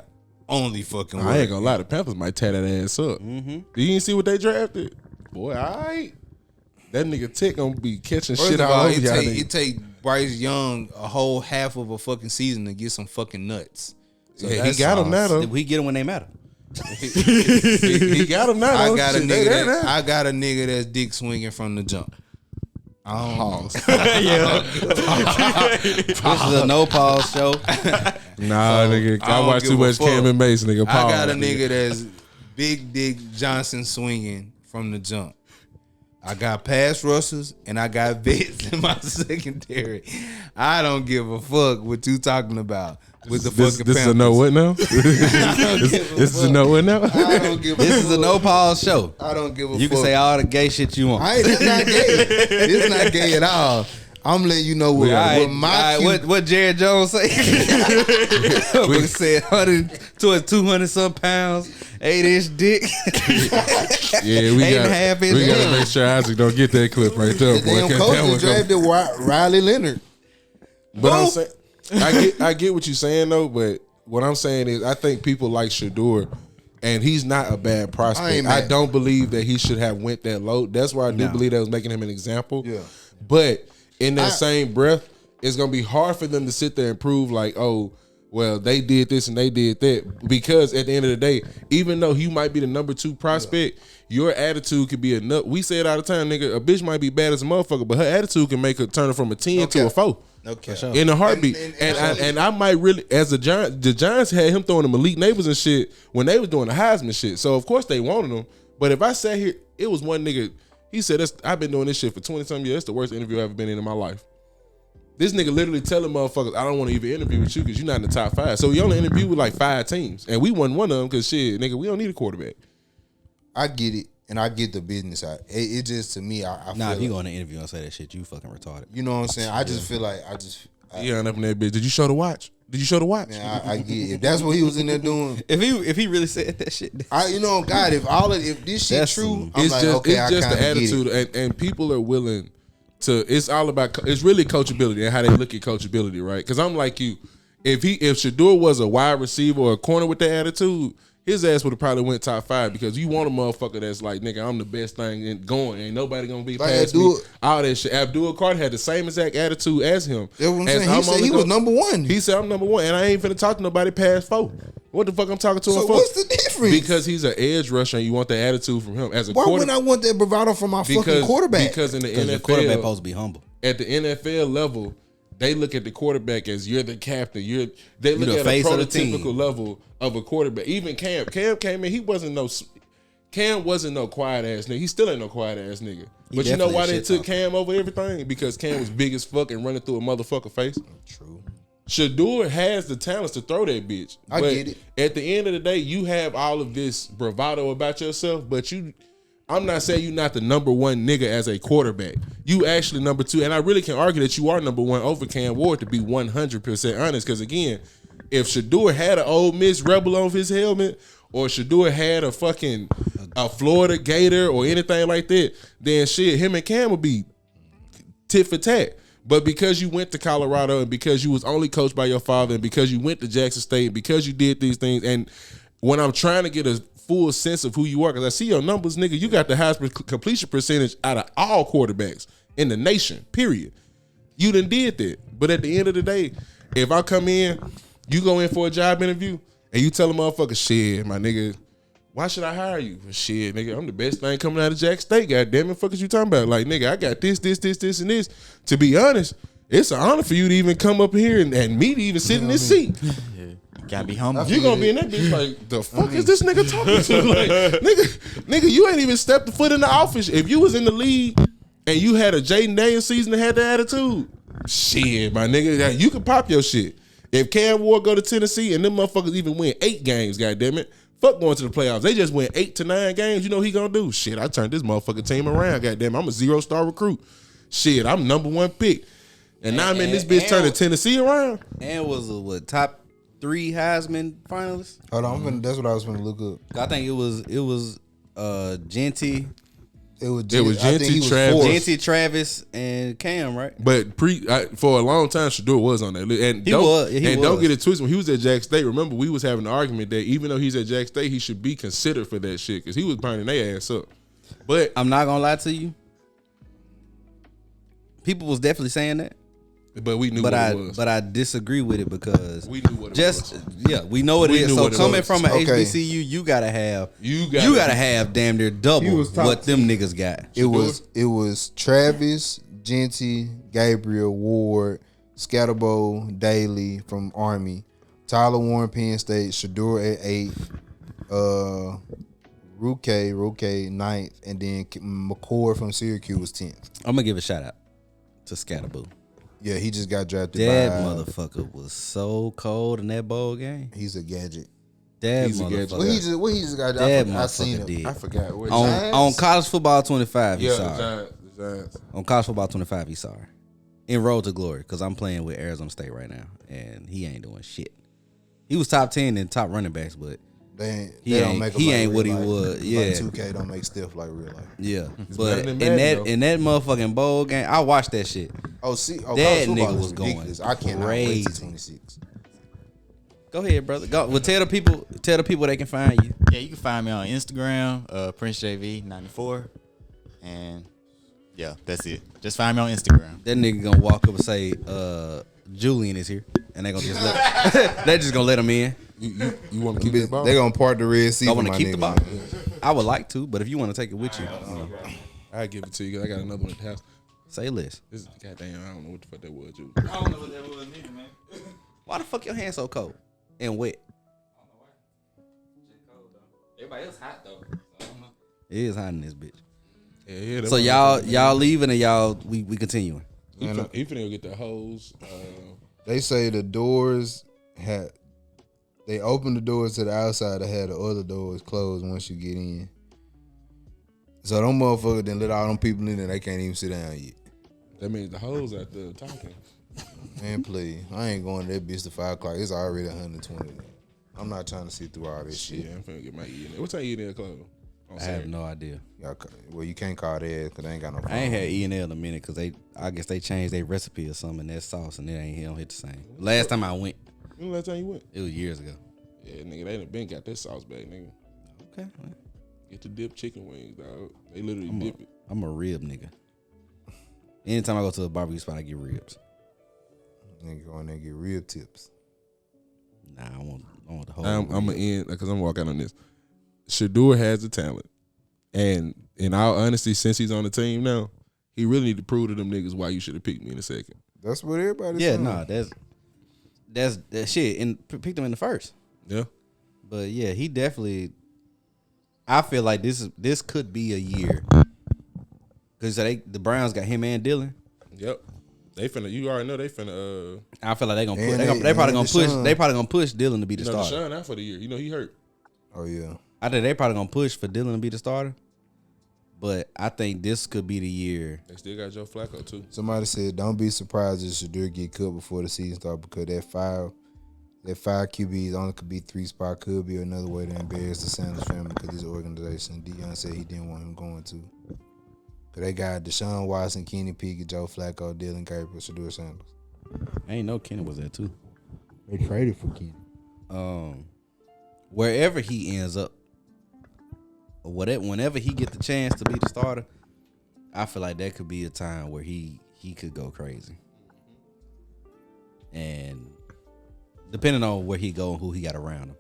only fucking. I ain't gonna lie, the Panthers might tear that ass up. You ain't see what they drafted? Boy, alright. That nigga Tech gonna be catching First shit of all all, over y'all it niggas. take Bryce Young a whole half of a fucking season to get some fucking nuts. So Yeah, he that's got him now though. We get them when they matter. He got him now. I though. got a Shit, nigga. they That, now. I got a nigga that's dick swinging from the jump. I don't know. This is a no pause show. Nah, nigga. I I don't watch give too a much fuck. Cam and Mace, nigga. I Pause, got a nigga that's big dick Johnson swinging from the jump. I got pass rushers and I got vets in my secondary. I don't give a fuck what you talking about with the This fucking is a no what now? This is a no what now? I don't give a This is a fuck. no pause show. I don't give a You fuck. can say all the gay shit you want. It's not gay. It's not gay at all. I'm letting you know what, what my cute, what Jared Jones say? We said 100 to 200 some pounds, 8-inch dick. Yeah, we 8.5 inch. gotta make sure Isaac don't get that clip right there, the boy. damn 'Cause coach that one that go- drafted Riley Leonard. But I'm saying, I get what you're saying though. But what I'm saying is, I think people like Shedeur, and he's not a bad I prospect. ain't I mad. don't believe that he should have went that low. That's why I do No. believe that was making him an example. Yeah. But in that same breath, it's gonna be hard for them to sit there and prove like, oh, well, they did this and they did that. Because at the end of the day, even though you might be the number 2 prospect, your attitude could be enough. We say it all the time, nigga. A bitch might be bad as a motherfucker, but her attitude can make her turn her from a 10 to a 4. Okay. In a heartbeat. And- And I might really, as a Giant, the Giants had him throwing them elite neighbors and shit when they was doing the Heisman shit. So of course they wanted him. But if I sat here, it was one nigga, he said, I've been doing this shit for 20-some years. It's the worst interview I've ever been in my life. This nigga literally telling motherfuckers, I don't want to even interview with you because you're not in the top 5. So he only interviewed with like 5 teams. And we won one of them because shit, nigga, we don't need a quarterback. I get it, and I get the business side. It just, to me, I Nah, feel if you go like, in the interview and say that shit, you fucking retarded. you know what I'm saying? I just feel like He hung up in that bitch. Did you show the watch? Did you show the watch? man, I get it. If that's what he was in there doing, If he really said that shit, God, if this shit That's true, some- I'm It's like, just, okay, it's I just the kinda get attitude, it. and people are willing to. It's all about. It's really coachability and how they look at coachability, right? Because I'm like you. If Shedeur was a wide receiver or a corner with that attitude, his ass would have probably went top 5 because you want a motherfucker that's like, nigga, I'm the best thing and going. Ain't nobody gonna be Like past me. Abdul- All that shit. Abdul Carter had the same exact attitude as him. That's what I'm As saying. He said only he was gonna- number 1. He said I'm number 1, and I ain't finna talk to nobody past 4. What the fuck I'm talking to him So for? what's the difference? Because he's an edge rusher, and you want the attitude from him as a Why quarterback. wouldn't I want that bravado from my fucking quarterback? Because in the because the quarterback NFL, supposed to be humble. at the NFL level, they look at the quarterback as you're the captain. They look the at a face of the prototypical team. level of a quarterback. Even Cam came in. Cam wasn't no quiet ass nigga. He still ain't no quiet ass nigga. But you know definitely why a they shit took talker. Cam over everything? Because Cam was big as fuck and running through a motherfucker face. True. Shedeur has the talents to throw that bitch. I But get it. At the end of the day, you have all of this bravado about yourself, but I'm not saying you're not the number 1 nigga as a quarterback. You actually number 2, and I really can argue that you are number 1 over Cam Ward, to be 100% honest. Because again, if Shedeur had an Ole Miss Rebel on his helmet, or Shedeur had a fucking a Florida Gator or anything like that, then shit, him and Cam would be tit for tat. But because you went to Colorado and because you was only coached by your father and because you went to Jackson State, because you did these things, and when I'm trying to get a full sense of who you are, because I see your numbers, nigga, you got the highest completion percentage out of all quarterbacks in the nation, period. You done did that. But at the end of the day, if I come in, you go in for a job interview, and you tell a motherfucker, shit, my nigga, why should I hire you? Shit, nigga, I'm the best thing coming out of Jack State. Goddamn it, fuck is you talking about? Like, nigga, I got this, and this. To be honest, it's an honor for you to even come up here and me to even sit in this seat. You gotta be humble. You gonna be in that bitch like, the fuck is this nigga talking to? Like, nigga, you ain't even stepped a foot in the office. If you was in the league and you had a Jaden Daniels season and had the attitude, shit, my nigga, you can pop your shit. If Cam Ward go to Tennessee and them motherfuckers even win 8 games, goddamn it, Fuck going to the playoffs. They just went 8 to 9 games. You know what he gonna do? Shit, I turned this motherfucking team around. Goddamn, I'm a 0-star recruit. Shit, I'm number 1 pick. And now I'm in this bitch turning Tennessee around. And was a top 3 Heisman finalists. Hold on, that's what I was gonna look up. I think it was Genty. It was Genty, Travis. Genty, Travis, and Cam, right? But for a long time, Shedeur was on that list. And don't get it twisted. When he was at Jack State, remember we was having an argument that even though he's at Jack State, he should be considered for that shit because he was burning their ass up. But I'm not gonna lie to you. People was definitely saying that. But we knew what it was. But I disagree with it because we knew what it was. Yeah, we know what it is. So coming from an Okay. HBCU, you gotta have damn near double what them niggas got. It was Travis, Genty, Gabriel, Ward, Scatterbo, Daly from Army, Tyler Warren, Penn State, Shedeur at 8, Roque 9th, and then McCord from Syracuse was 10th. I'm gonna give a shout out to Scatterboo. Yeah, he just got drafted. That motherfucker was so cold in that bowl game. He's a gadget. That He's a gadget. motherfucker. What he just got? That I seen motherfucker him. did. I forgot what On College Football 25, he yeah, saw the Giants. On College Football 25, he saw her. In Road to Glory, because I'm playing with Arizona State right now, and he ain't doing shit. He was top 10 in top running backs, but They he don't ain't, make he him ain't like what he real life. was. Yeah. Like 2K don't make stuff like real life. Yeah. better But than in Madden, that motherfucking bowl game, I watched that shit. That That college football nigga is was going ridiculous. I cannot wait crazy. to 26. Go ahead, brother. Go. Well, tell the people they can find you. Yeah, you can find me on Instagram, PrinceJV94, and yeah, that's it. Just find me on Instagram. That nigga gonna walk up and say, Julian is here, and they gonna just they just gonna let him in. You want to keep that ball? They gonna part the Red Sea. I for want to my keep the nigga, ball. man. I would like to, but if you want to take it with you, I give it to you because I got another one at the house. say less. This is goddamn. I don't know what the fuck that was, Julie. I don't know what that was neither, man. Why the fuck your hands so cold and wet? Everybody else hot though. So I don't know. It is hot in this bitch. Yeah. that So motherfucker- y'all leaving and we continuing. He finna go get the hose. They say the doors they opened the doors to the outside that had the other doors closed once you get in. So them motherfuckers didn't let all them people in and they can't even sit down yet. That means the hose out there talking. Man, please. I ain't going to that bitch to 5 o'clock. It's already 120. I'm not trying to sit through all this shit. Yeah, I'm finna get my E in there. What time you in there close? I have no idea. Well, you can't call that because they ain't got no phone. I ain't had E&L in a minute because I guess they changed their recipe or something in that sauce and it don't hit the same. Last time I went, When the last time you went? it was years ago. Yeah, nigga, they done been got that sauce back, nigga. Okay, well, Get the dip chicken wings, dog. They literally dip it. I'm a rib nigga. Anytime I go to a barbecue spot, I get ribs. Nigga go in there and get rib tips. Nah, I want the whole. I'm rib. gonna end because I'm walking on this. Shedeur has the talent, and in all honesty, since he's on the team now, he really need to prove to them niggas why you should have picked me in a second. That's what everybody's Yeah, saying. nah, that's that shit. And picked him in the first. Yeah, But yeah, he definitely. I feel like this could be a year because the Browns got him and Dylan. yep. They finna. You already know they finna. I feel like they gonna And push. They probably gonna push. Deshaun. They probably gonna push Dylan to be the You know, starter. Deshaun out for the year. You know he hurt. Oh, yeah. I think they probably gonna push for Dylan to be the starter. But I think this could be the year. They still got Joe Flacco too. Somebody said, don't be surprised if Shedeur get cut before the season starts because that five QBs only could be 3 spot. Could be another way to embarrass the Sanders family because this organization, Deion said he didn't want him going to. Because they got Deshaun Watson, Kenny Pickett, Joe Flacco, Dylan Gabriel, Shedeur Sanders. I ain't know Kenny was there too. They traded for Kenny. Wherever he ends up, or whenever he get the chance to be the starter, I feel like that could be a time where he could go crazy. And depending on where he go and who he got around him.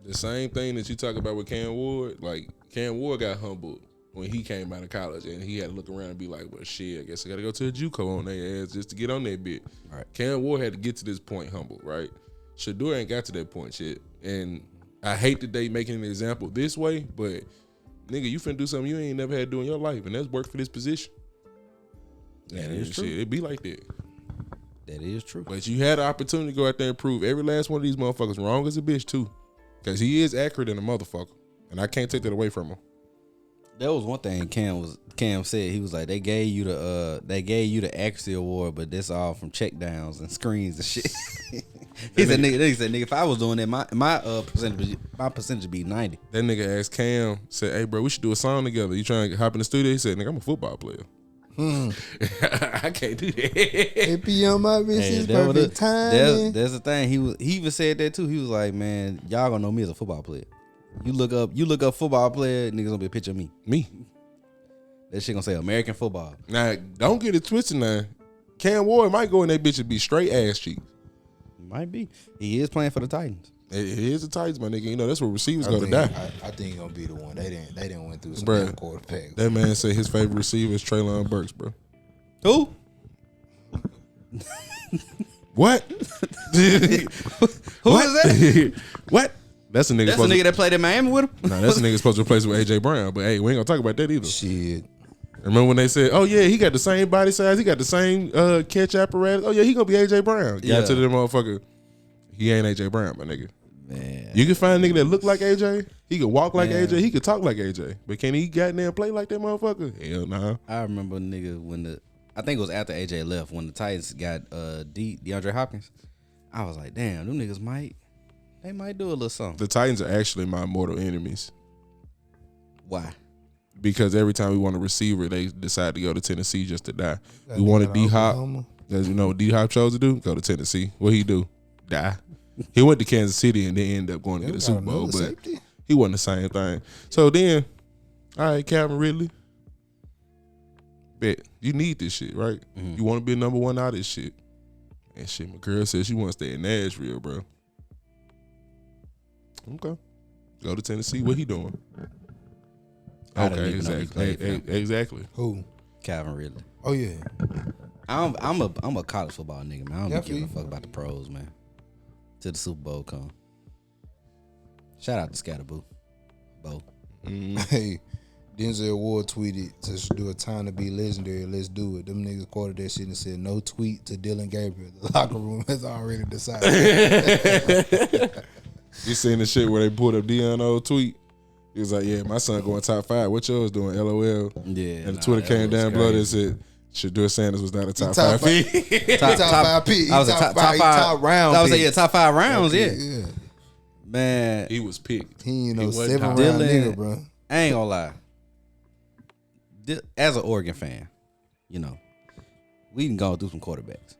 The same thing that you talk about with Cam Ward, like Cam Ward got humbled when he came out of college and he had to look around and be like, well, shit, I guess I got to go to a JUCO on their ass just to get on that bit. Right. Cam Ward had to get to this point humble, right? Shedeur ain't got to that point shit. And I hate that they making an example this way, but nigga, you finna do something you ain't never had to do in your life, and that's work for this position. That And is shit, true. it be like that. That is true. But you had the opportunity to go out there and prove every last one of these motherfuckers wrong as a bitch too. Because he is accurate in a motherfucker. And I can't take that away from him. That was one thing Cam said. He was like, they gave you the accuracy award, but that's all from check downs and screens and shit. he said, nigga, if I was doing that, my percentage would be 90. That nigga asked Cam, said, hey bro, we should do a song together. You trying to hop in the studio? He said, nigga, I'm a football player. I can't do that. It be on my wrist, it's perfect timing. That's the thing. He even said that too. He was like, man, y'all gonna know me as a football player. You look up football player, niggas gonna be a picture of me. Me. That shit gonna say American football. Now, don't get it twisted now. Cam Ward might go in that bitch and be straight ass cheeks. Might be. He is playing for the Titans. It is the Titans, my nigga. You know, that's where receivers go to die. I think he gonna be the one. They didn't went through some Bruh, damn quarterback. That man said his favorite receiver is Treylon Burks, bro. Who? What? Who is that? What? That's a nigga. That's a nigga that played in Miami with him? Nah, that's a nigga supposed to replace with AJ Brown. But hey, we ain't gonna talk about that either. Shit. Remember when they said, "Oh yeah, he got the same body size, he got the same catch apparatus. Oh yeah, he gonna be AJ Brown." Yeah. Got to the motherfucker. He ain't AJ Brown, my nigga. Man. You can find a nigga that look like AJ. He could walk like AJ. He could talk like AJ. But can he goddamn play like that motherfucker? Hell nah. I remember nigga when I think it was after AJ left when the Titans got DeAndre Hopkins. I was like, damn, them niggas might do a little something. The Titans are actually my mortal enemies. Why? Because every time we want a receiver, they decide to go to Tennessee just to die. We wanted D-Hop. As you know what D-Hop chose to do? Go to Tennessee. What he do? Die. He went to Kansas City and then ended up going to get a Super Bowl, but safety? he wasn't the same thing. So then, all right, Calvin Ridley. Bet. You need this shit, right? Mm-hmm. You want to be number one out of this shit. And shit, my girl says she wants to stay in Nashville, bro. Okay. Go to Tennessee. What he doing? I didn't Okay, even know he played for him. exactly. Who? Calvin Ridley. Oh yeah. I'm a college football nigga, man. I don't be Definitely. giving a fuck about the pros, man. Till the Super Bowl come. Shout out to Scatterboo. Bo. Hey, Denzel Ward tweeted to do a time to be legendary. Let's do it. Them niggas quoted that shit and said no tweet to Dylan Gabriel. The locker room has already decided. You seen the shit where they pulled up Deion old tweet? He was like, yeah, my son going top 5. What yours doing? LOL. Yeah. And the Twitter came down below that said, Shedeur Sanders was not a top 5 pick. Top 5 pick. I was a top 5 round. I was saying top 5 rounds, yeah. Yeah. Man, He was picked. He ain't no He wasn't 7 round Dylan. nigga, bro. I ain't gonna lie. As an Oregon fan, you know, we done gone through some quarterbacks.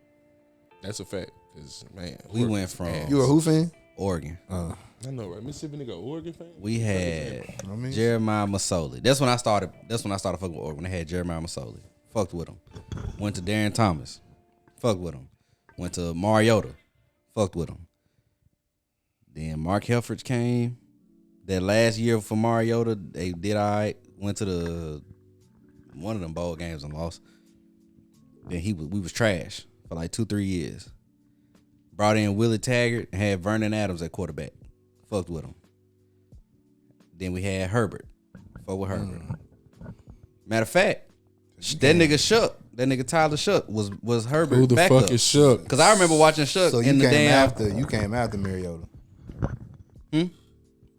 That's a fact. Cause man, We went from You a who fan? Oregon. I know, right? Mississippi nigga, Oregon fan. We had I mean, Jeremiah Masoli. That's when I started fucking with Oregon. When they had Jeremiah Masoli. Fucked with him. Went to Darren Thomas. Fucked with him. Went to Mariota. Fucked with him. Then Mark Helfrich came. That last year for Mariota, they did all right. Went to one of them bowl games and lost. Then we was trash for like 2-3 years. Brought in Willie Taggart and had Vernon Adams at quarterback. Fucked with him. Then we had Herbert. Fuck with Herbert. Matter of fact, that nigga Shook, that nigga Tyler Shook was Herbert. Who the backup. fuck is Shook? Because I remember watching Shook so in the damn. you came after Mariota. Hmm?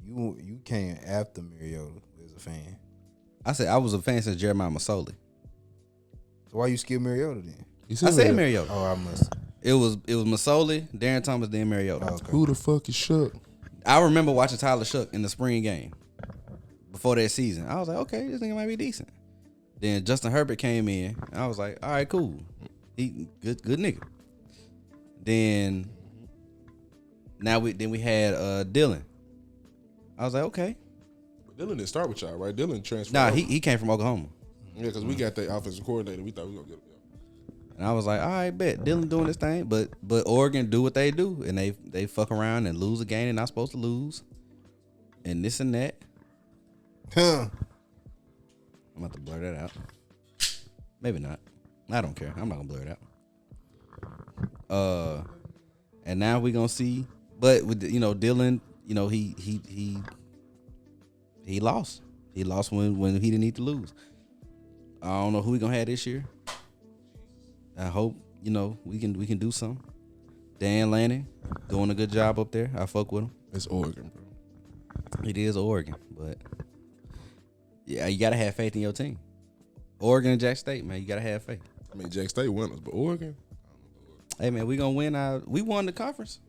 You came after Mariota as a fan. I said I was a fan since Jeremiah Masoli. So why you skip Mariota then? You I said Mariota. Oh, I must. It was Masoli, Darren Thomas, then Mariota. Okay. Who the fuck is Shook? I remember watching Tyler Shook in the spring game before that season. I was like, okay, this nigga might be decent. Then Justin Herbert came in. And I was like, all right, cool. He good nigga. Then we had Dylan. I was like, okay. Dylan didn't start with y'all, right? Dylan transferred. Nah, over. he came from Oklahoma. Yeah, because we got the offensive coordinator. We thought we was gonna get him. And I was like, all right, bet Dylan doing this thing, but Oregon do what they do, and they fuck around and lose a game they're not supposed to lose, and this and that. Huh. I'm about to blur that out. Maybe not. I don't care. I'm not gonna blur it out. And now we gonna see, but with Dylan, he lost. He lost when he didn't need to lose. I don't know who we gonna have this year. I hope we can do something. Dan Lanning doing a good job up there. I fuck with him. It's Oregon, bro. It is Oregon, but yeah, you gotta have faith in your team. Oregon and Jack State, man, you gotta have faith. I mean, Jack State won us, but Oregon. Hey, man, we gonna win. We won the conference.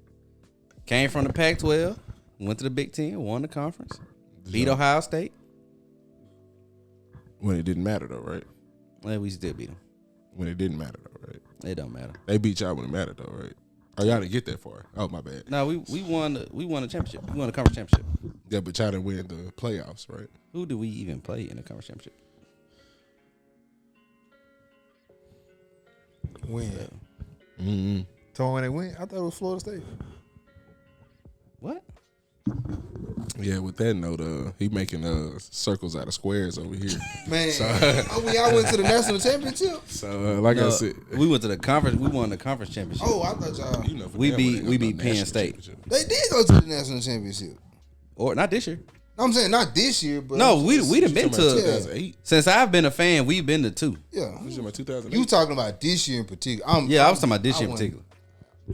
Came from the Pac-12, went to the Big Ten, won the conference, beat Ohio State. When it didn't matter though, right? Well, we still beat them. When it didn't matter though, right? It don't matter. They beat y'all when it mattered though, right? Oh, y'all didn't get that far. Oh, my bad. No, we won the championship. We won the conference championship. Yeah, but y'all didn't win the playoffs, right? Who do we even play in the conference championship? Win. Mm-hmm. Told when they went, I thought it was Florida State. What? Yeah, with that note, he making circles out of squares over here. Man, we all went to the national championship. So, like I said, we went to the conference. We won the conference championship. Oh, I thought y'all. you know, for we damn beat well they got no Penn national State. championship. They did go to the national championship. Or not this year. I'm saying not this year, but No, we done been Talking about to. 2008. Since I've been a fan, we've been to 2. yeah. What you talking about 2008? You talking about this year in particular? Yeah, I was talking about this year in wasn't- particular.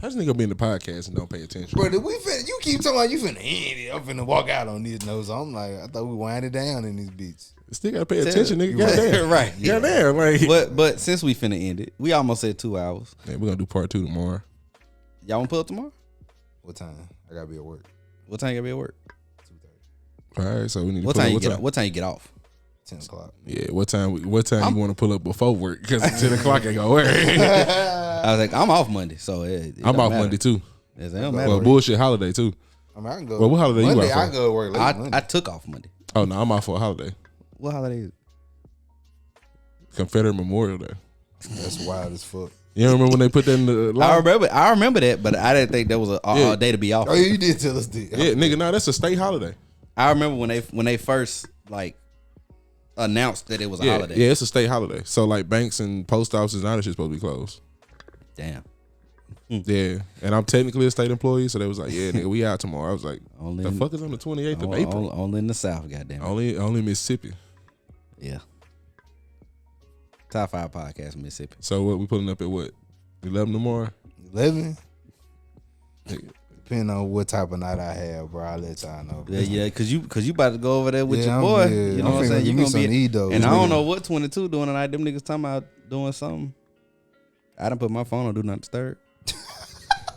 How this nigga be in the podcast and don't pay attention? Bro, you keep talking about you finna end it. I'm finna walk out on this nose. I'm like, I thought we winded down in these beats. Still gotta pay attention, nigga. Goddamn. Right. Goddamn. Like, But since we finna end it, we almost said 2 hours. yeah, we're gonna do part 2 tomorrow. Y'all wanna pull up tomorrow? What time? I gotta be at work. What time you gotta be at work? 2:30. All right, so we need to What pull time up. you get? What time you get off? 10 o'clock. Yeah, what time you want to pull up before work? Because 10 o'clock ain't gonna work. I was like, I'm off Monday, so it I'm don't off matter. Monday too. It don't matter. Well, bullshit holiday too. I mean, I can go. Well, what holiday you Monday, out for? I can go to work late Monday. I took off Monday. Oh no, I'm off for a holiday. What holiday is it? Confederate Memorial Day. That's wild as fuck. You don't remember when they put that in the law? I remember that, but I didn't think that was a day to be off. Oh, yeah, you did tell us that. Yeah, nigga, no, that's a state holiday. I remember when they first like announced that it was a Yeah, holiday. yeah, it's a state holiday. So like banks and post offices and all that shit supposed to be closed. Damn. Yeah, and I'm technically a state employee, so they was like, "Yeah, nigga, we out tomorrow." I was like, Only "The in- fuck is on the 28th of April?" Only in the South, goddamn. Only Mississippi. Yeah. Top 5 podcast in Mississippi. So what we pulling up at what 11 tomorrow? 11? Nigga, Depending on what type of night I have, bro, I'll let y'all know. Yeah, cause you about to go over there with Yeah, your I'm- boy. yeah, You know I'm what I'm finna saying? give You me gonna some be, Edos. and I don't know what 22 doing tonight. Them niggas talking about doing something. I done put my phone on do not disturb.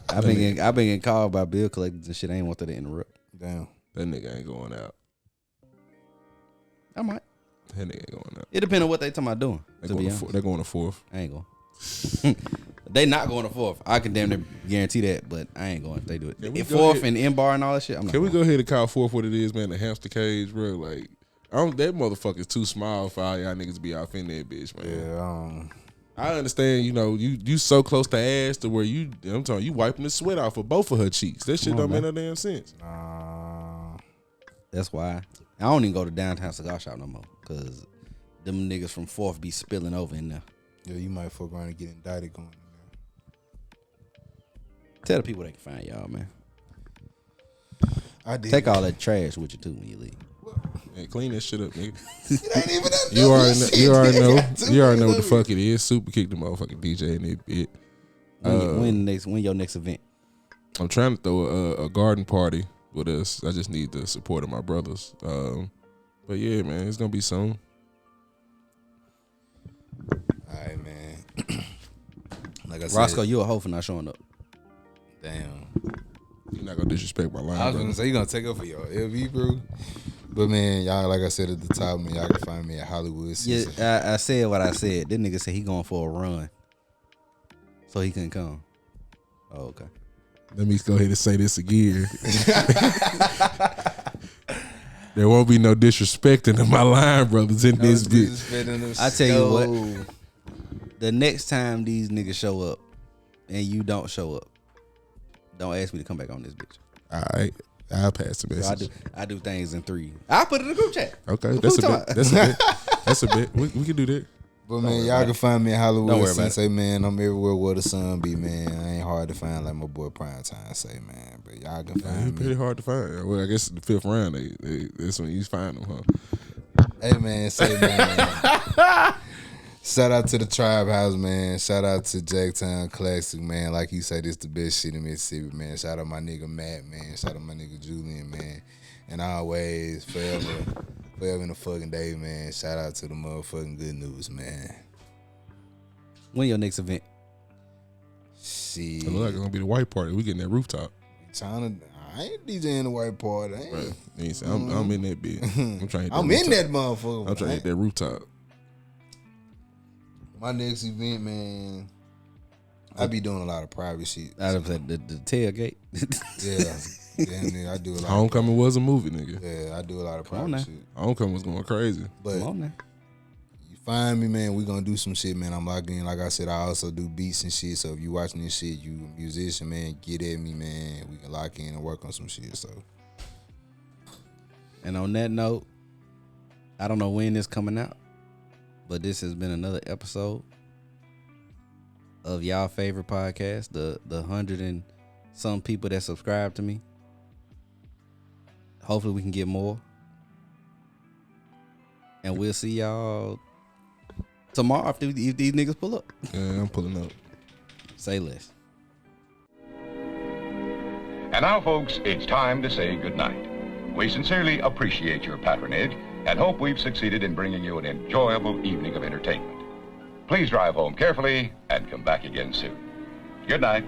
I've been getting called by bill collectors and shit. I ain't want that to interrupt. Damn. that nigga ain't going out. I might. That nigga ain't going out. It depends on what they talking about doing. They're To be going, honest, they're going to fourth. I ain't going. They not going to 4th. I can damn near guarantee that, but I ain't going if they do it. Can we If go 4th ahead- and in bar and all that shit, I'm not. Can we going. go ahead and call fourth what it is, man? The hamster cage, bro. Like, that motherfucker's too small for all y'all niggas to be off in that bitch, man. Yeah, I understand, you so close to ass to where I'm telling you wiping the sweat off of both of her cheeks. That shit don't make no damn sense. That's why I don't even go to downtown cigar shop no more, cause them niggas from 4th be spilling over in there. yeah, you might fuck around and get indicted going in there. Tell the people they can find y'all, man. I did. Take all that trash with you too when you leave. Man, clean that shit up, nigga. It ain't even that You already know, shit. you already know, Too you already know many what the fuck it is. Super kick the motherfucking DJ in that bit. When your next event? I'm trying to throw a garden party with us. I just need the support of my brothers. But yeah, man, it's gonna be soon. All right, man. Like I said, Roscoe, you a hoe for not showing up. damn. You're not gonna disrespect my line, I was brother. gonna say you gonna take up for your LV, bro. But man, y'all, like I said at the top, man, y'all can find me at Hollywood. Yeah, I said what I said. That nigga said he going for a run, so he couldn't come. Oh, okay. Let me go ahead and say this again. There won't be no disrespecting of my line brothers in this bitch. I tell you what, the next time these niggas show up and you don't show up, don't ask me to come back on this bitch. All right, I'll pass the So message. I do things in 3. I put it in the group chat. Okay, What that's you a talking bit. That's a bit. That's a bit. We can do that. But man, y'all can find me at Hollywood Don't worry about Sensei, man. I'm everywhere where the sun be, man. I ain't hard to find like my boy Primetime say, man. But y'all can He's find me. pretty hard to find. Well, I guess the 5th round, that's when you find them, huh? Hey man, say man. Shout out to the Tribe House, man. Shout out to Jacktown Classix, man. Like you say, this the best shit in Mississippi, man. Shout out my nigga Matt, man. Shout out my nigga Julian, man. and always forever in the fucking day, man. Shout out to the motherfucking good news, man. When your next event? Shit. It look like it's gonna be the white party. We getting that rooftop. I ain't DJing the white party. Right. I'm in that bitch. I'm trying. I'm in that motherfucker. I'm trying to hit that rooftop. My next event, man, I be doing a lot of private shit. Out of the tailgate. Yeah, damn nigga, I do a lot. Homecoming was a movie, nigga. Yeah, I do a lot of Come on private now. shit. Homecoming was going crazy. But Come on now. you find me, man, we gonna do some shit, man. I'm locked in. Like I said, I also do beats and shit. So if you watching this shit, you a musician, man, get at me, man. We can lock in and work on some shit. So And on that note, I don't know when this coming out, but this has been another episode of y'all favorite podcast, the 100 and some people that subscribe to me. Hopefully we can get more. And we'll see y'all tomorrow if these niggas pull up. Yeah, I'm pulling up. Say less. And now, folks, it's time to say goodnight. We sincerely appreciate your patronage and hope we've succeeded in bringing you an enjoyable evening of entertainment. Please drive home carefully and come back again soon. Good night.